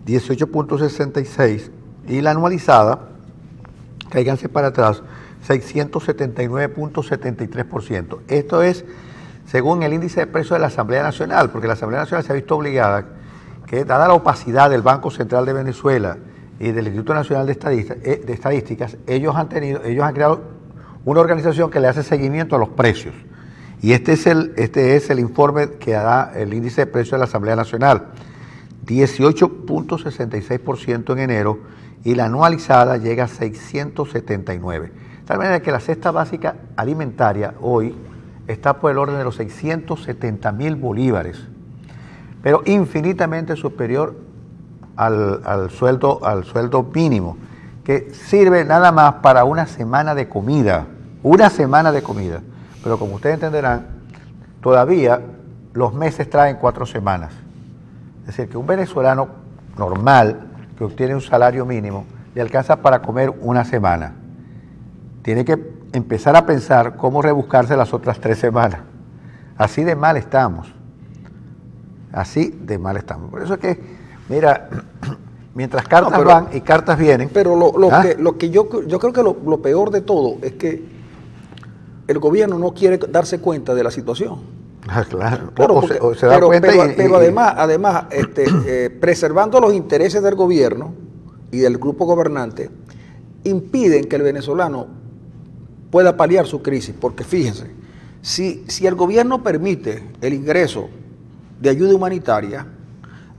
18.66%, y la anualizada, cáiganse para atrás, 679.73%. Esto es según el índice de precios de la Asamblea Nacional, porque la Asamblea Nacional se ha visto obligada, que dada la opacidad del Banco Central de Venezuela y del Instituto Nacional de Estadísticas, ellos han creado una organización que le hace seguimiento a los precios. Y este es el informe que da el índice de precios de la Asamblea Nacional. 18.66% en enero, y la anualizada llega a 679. De tal manera que la cesta básica alimentaria hoy está por el orden de los 670.000 bolívares, pero infinitamente superior al sueldo mínimo, que sirve nada más para una semana de comida. Pero como ustedes entenderán, todavía los meses traen 4 semanas. Es decir, que un venezolano normal que obtiene un salario mínimo le alcanza para comer una semana. Tiene que empezar a pensar cómo rebuscarse las otras 3 semanas. Así de mal estamos. Por eso es que, mira, mientras cartas van y cartas vienen. Pero lo que yo creo que lo peor de todo es que el gobierno no quiere darse cuenta de la situación. Claro, pero además preservando los intereses del gobierno y del grupo gobernante, impiden que el venezolano pueda paliar su crisis, porque fíjense, si el gobierno permite el ingreso de ayuda humanitaria,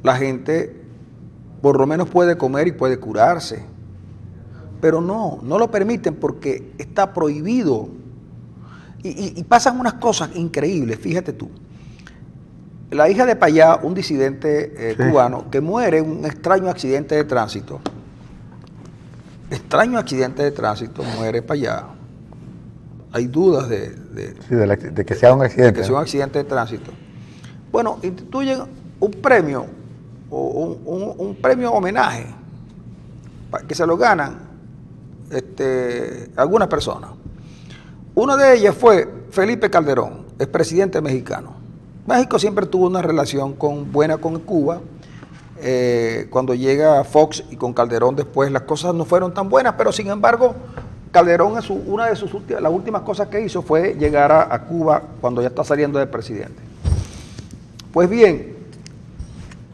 la gente por lo menos puede comer y puede curarse, pero no lo permiten porque está prohibido. Y pasan unas cosas increíbles, fíjate tú. La hija de Payá, un disidente cubano, que muere en un extraño accidente de tránsito. Muere Payá. Hay dudas de que sea un accidente. De que sea un accidente de tránsito. Bueno, instituyen un premio, o un premio homenaje, que se lo ganan algunas personas. Una de ellas fue Felipe Calderón, expresidente mexicano. México siempre tuvo una relación buena con Cuba. Cuando llega Fox y con Calderón después las cosas no fueron tan buenas, pero sin embargo Calderón, una de las últimas cosas que hizo fue llegar a Cuba cuando ya está saliendo de presidente. Pues bien,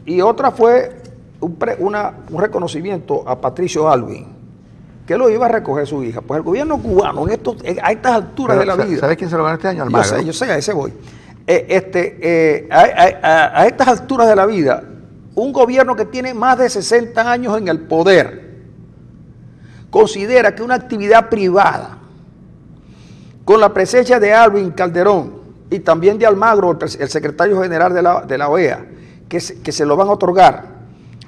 y otra fue un reconocimiento a Patricio Aylwin, que lo iba a recoger su hija. Pues el gobierno cubano, a estas alturas de la vida... ¿Sabes quién se lo ganó este año? Almagro. Yo sé, a ese voy. A estas alturas de la vida, un gobierno que tiene más de 60 años en el poder, considera que una actividad privada, con la presencia de Aylwin, Calderón y también de Almagro, el secretario general de la OEA, que se lo van a otorgar,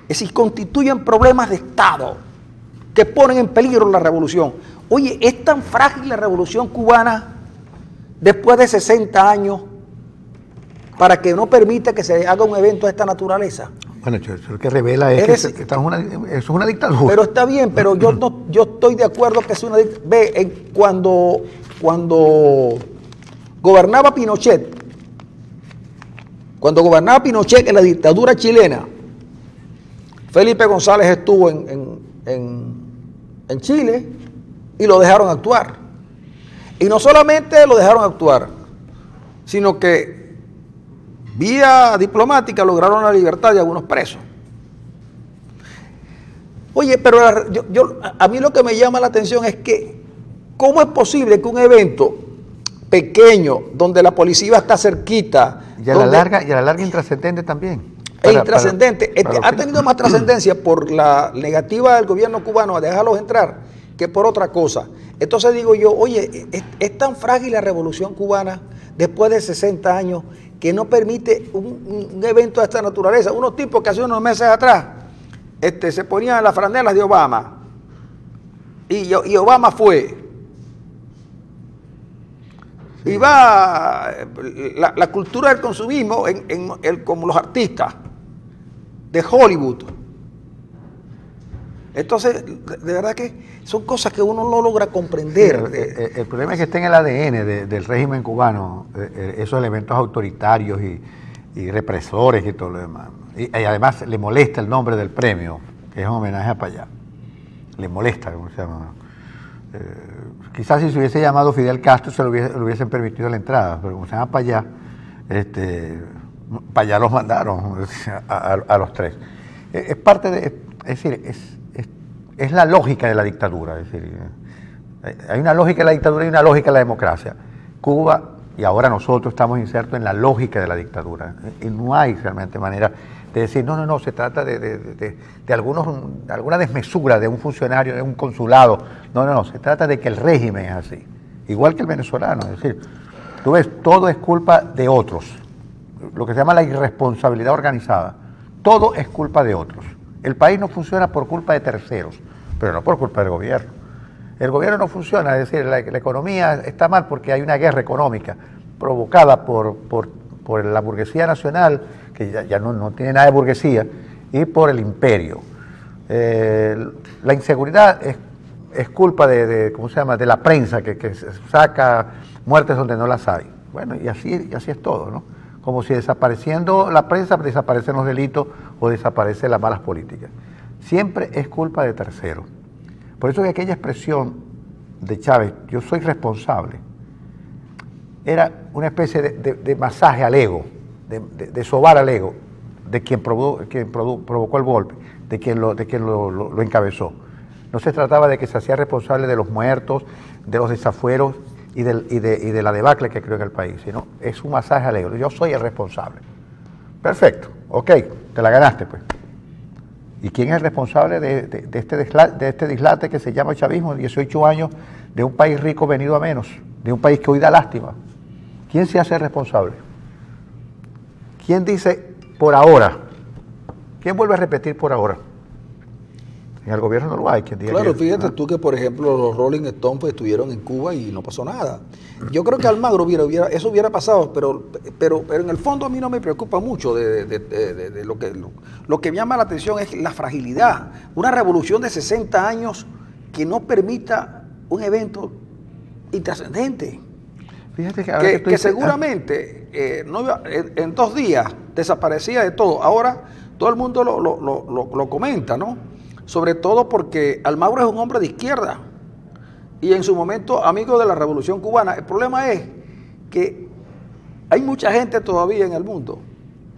es decir, constituyen problemas de Estado que ponen en peligro la revolución. Oye, ¿es tan frágil la revolución cubana después de 60 años para que no permita que se haga un evento de esta naturaleza? Bueno, lo que revela es que eso es una dictadura. Pero está bien, pero yo estoy de acuerdo que es una dictadura. Ve, cuando gobernaba Pinochet, en la dictadura chilena, Felipe González estuvo en Chile y lo dejaron actuar. Y no solamente lo dejaron actuar, sino que vía diplomática lograron la libertad de algunos presos. Oye, pero a mí lo que me llama la atención es que ¿cómo es posible que un evento pequeño, donde la policía está cerquita, y a la larga intrascendente también? Intrascendente, ha tenido más trascendencia por la negativa del gobierno cubano a dejarlos entrar que por otra cosa. Entonces digo yo, oye, es tan frágil la revolución cubana después de 60 años que no permite un evento de esta naturaleza. Unos tipos que hace unos meses atrás se ponían las franelas de Obama y Obama fue. Y va la cultura del consumismo como los artistas de Hollywood. Entonces, de verdad que son cosas que uno no logra comprender. El problema es que está en el ADN del régimen cubano, esos elementos autoritarios y represores y todo lo demás. Y además le molesta el nombre del premio, que es un homenaje a Payá. Le molesta, ¿cómo se llama? Quizás si se hubiese llamado Fidel Castro se le hubiesen permitido la entrada, pero como se llama Payá, Payá los mandaron a los tres. Es parte de, es decir, es la lógica de la dictadura. Es decir, hay una lógica de la dictadura y una lógica de la democracia. Cuba y ahora nosotros estamos insertos en la lógica de la dictadura. Y no hay realmente manera de decir, no, se trata de alguna desmesura de un funcionario, de un consulado. No, se trata de que el régimen es así. Igual que el venezolano. Es decir, tú ves, todo es culpa de otros. Lo que se llama la irresponsabilidad organizada. Todo es culpa de otros. El país no funciona por culpa de terceros, pero no por culpa del gobierno. El gobierno no funciona, es decir, la economía está mal porque hay una guerra económica provocada por la burguesía nacional, que ya no tiene nada de burguesía, y por el imperio. La inseguridad es culpa ¿cómo se llama?, de la prensa que saca muertes donde no las hay. Bueno, y así es todo, ¿no? Como si desapareciendo la prensa desaparecen los delitos o desaparecen las malas políticas. Siempre es culpa de terceros. Por eso que aquella expresión de Chávez, yo soy responsable, era una especie de masaje al ego, de sobar al ego de quien provocó el golpe, de quien lo encabezó. No se trataba de que se hacía responsable de los muertos, de los desafueros y de la debacle que creó en el país, sino es un masaje al ego. Yo soy el responsable. Perfecto, ok, te la ganaste pues. ¿Y quién es el responsable de este dislate que se llama chavismo? 18 años de un país rico venido a menos, de un país que hoy da lástima. ¿Quién se hace responsable? ¿Quién dice por ahora? ¿Quién vuelve a repetir por ahora? En el gobierno no lo hay. Quien diga claro, fíjate tú que, por ejemplo, los Rolling Stones pues, estuvieron en Cuba y no pasó nada. Yo creo que Almagro eso hubiera pasado, pero en el fondo a mí no me preocupa mucho de lo que me llama la atención es la fragilidad. Una revolución de 60 años que no permita un evento intrascendente. Fíjate que seguramente en 2 días desaparecía de todo. Ahora todo el mundo lo comenta, ¿no? Sobre todo porque Almagro es un hombre de izquierda y en su momento amigo de la Revolución Cubana. El problema es que hay mucha gente todavía en el mundo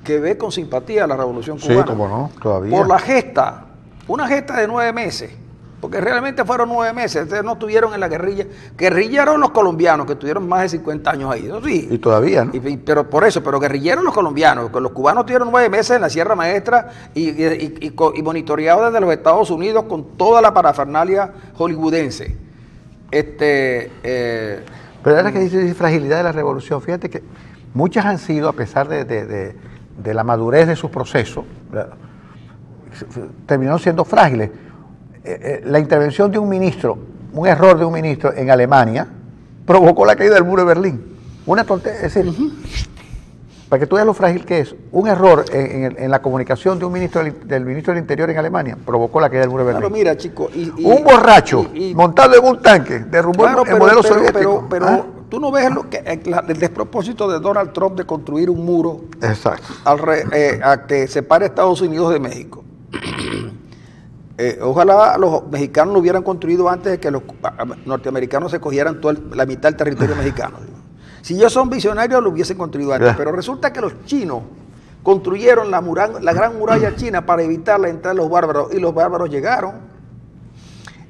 que ve con simpatía la Revolución Cubana. Sí, cómo no, todavía. Por la gesta, una gesta de 9 meses, porque realmente fueron 9 meses, ustedes no estuvieron en la guerrilla. Guerrilleros los colombianos, que estuvieron más de 50 años ahí, eso sí. Y todavía, ¿no? Pero guerrilleros los colombianos, que los cubanos tuvieron 9 meses en la Sierra Maestra y monitoreados desde los Estados Unidos con toda la parafernalia hollywoodense. Pero ahora que dice fragilidad de la revolución, fíjate que muchas han sido, a pesar de la madurez de su proceso, terminaron siendo frágiles. La intervención de un ministro, un error de un ministro en Alemania, provocó la caída del muro de Berlín. Una tontería, es decir, para que tú veas lo frágil que es, un error en la comunicación de un ministro del ministro del Interior en Alemania provocó la caída del muro de Berlín. Claro, mira, chico. Un borracho montado en un tanque derrumbó el modelo soviético. Pero tú no ves el despropósito de Donald Trump de construir un muro. Exacto. A que separe a Estados Unidos de México. Ojalá los mexicanos lo hubieran construido antes de que los norteamericanos se cogieran toda la mitad del territorio mexicano. Si ellos son visionarios, lo hubiesen construido antes. Pero resulta que los chinos construyeron la gran muralla china para evitar la entrada de los bárbaros, y los bárbaros llegaron.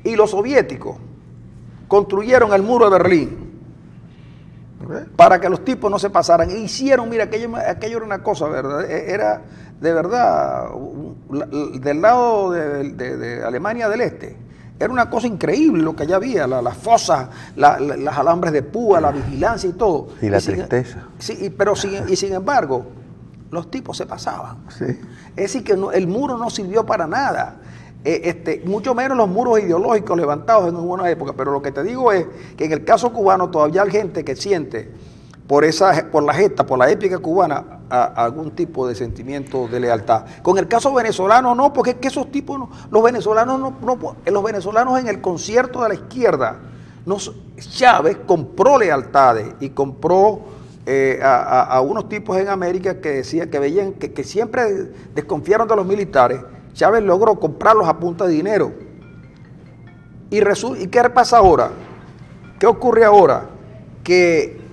Y los soviéticos construyeron el muro de Berlín para que los tipos no se pasaran. E hicieron, mira, aquello era una cosa, ¿verdad? Era de verdad, del lado de Alemania del Este. Era una cosa increíble lo que allá había, las fosas, las alambres de púa, la vigilancia y todo. Y la tristeza. Sin embargo, los tipos se pasaban. Sí. Es decir, que el muro no sirvió para nada. Mucho menos los muros ideológicos levantados en una época. Pero lo que te digo es que en el caso cubano todavía hay gente que siente por la gesta, por la épica cubana, algún tipo de sentimiento de lealtad. Con el caso venezolano no, porque es que esos tipos, los venezolanos en el concierto de la izquierda, Chávez compró lealtades y compró a unos tipos en América que decían, que veían, que siempre desconfiaron de los militares. Chávez logró comprarlos a punta de dinero. ¿Y qué pasa ahora? ¿Qué ocurre ahora? Que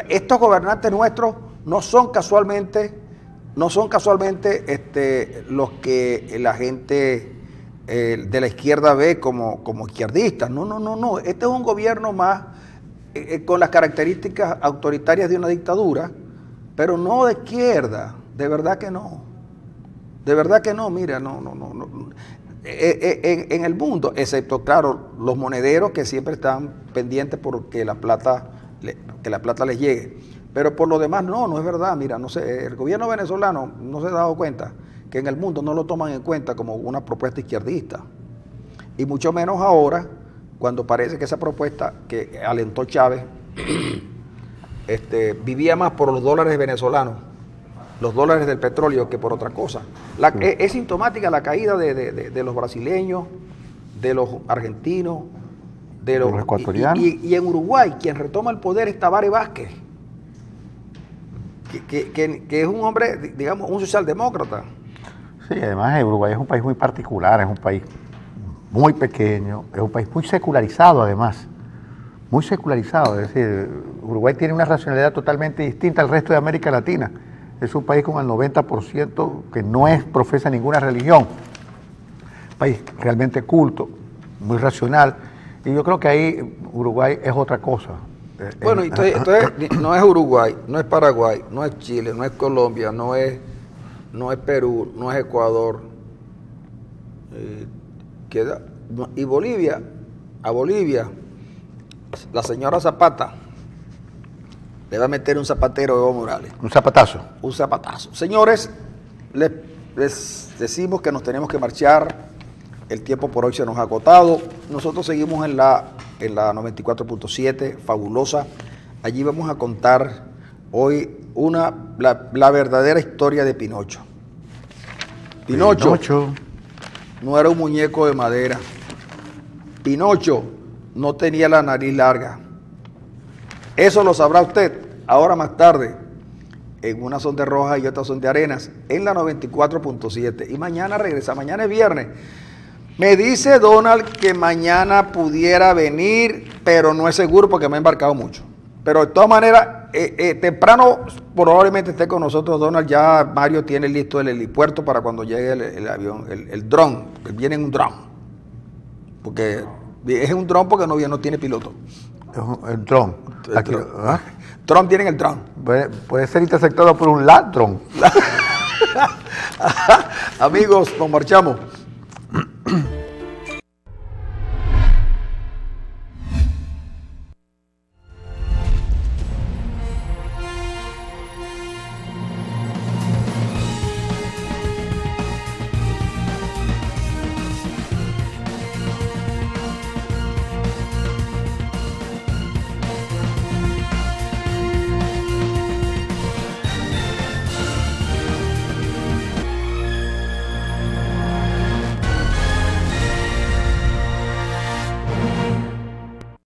estos gobernantes nuestros no son casualmente los que la gente de la izquierda ve como izquierdistas. No. Este es un gobierno más con las características autoritarias de una dictadura, pero no de izquierda. De verdad que no. De verdad que no, mira, no. En el mundo, excepto, claro, los monederos que siempre están pendientes porque la plata les llegue. Pero por lo demás, no es verdad. Mira, no sé, el gobierno venezolano no se ha dado cuenta que en el mundo no lo toman en cuenta como una propuesta izquierdista. Y mucho menos ahora, cuando parece que esa propuesta que alentó Chávez vivía más por los dólares venezolanos, los dólares del petróleo, que por otra cosa. Es sintomática la caída de los brasileños, de los argentinos, de los ecuatorianos. Y en Uruguay, quien retoma el poder es Tabaré Vázquez, que es un hombre, digamos, un socialdemócrata. Sí, además Uruguay es un país muy particular, es un país muy pequeño, es un país muy secularizado además, muy secularizado. Es decir, Uruguay tiene una racionalidad totalmente distinta al resto de América Latina. Es un país con el 90% que no profesa ninguna religión. Un país realmente culto, muy racional. Y yo creo que ahí Uruguay es otra cosa. Bueno, entonces no es Uruguay, no es Paraguay, no es Chile, no es Colombia, no es Perú, no es Ecuador. Y Bolivia, a Bolivia, la señora Zapata le va a meter un zapatero a Evo Morales. Un zapatazo. Un zapatazo. Señores, les decimos que nos tenemos que marchar. El tiempo por hoy se nos ha agotado. Nosotros seguimos en la 94.7, fabulosa. Allí vamos a contar hoy la verdadera historia de Pinocho. Pinocho no era un muñeco de madera. Pinocho no tenía la nariz larga. Eso lo sabrá usted ahora más tarde. En una son de Rojas y otras son de Arenas, en la 94.7. Y mañana regresa, mañana es viernes. Me dice Donald que mañana pudiera venir, pero no es seguro porque me ha embarcado mucho. Pero de todas maneras, temprano probablemente esté con nosotros Donald. Ya Mario tiene listo el helipuerto para cuando llegue el avión, el dron, que viene en un dron. Porque es un dron porque no tiene piloto. El dron. Trump tiene el dron. Puede ser interceptado por un ladrón. Amigos, nos marchamos.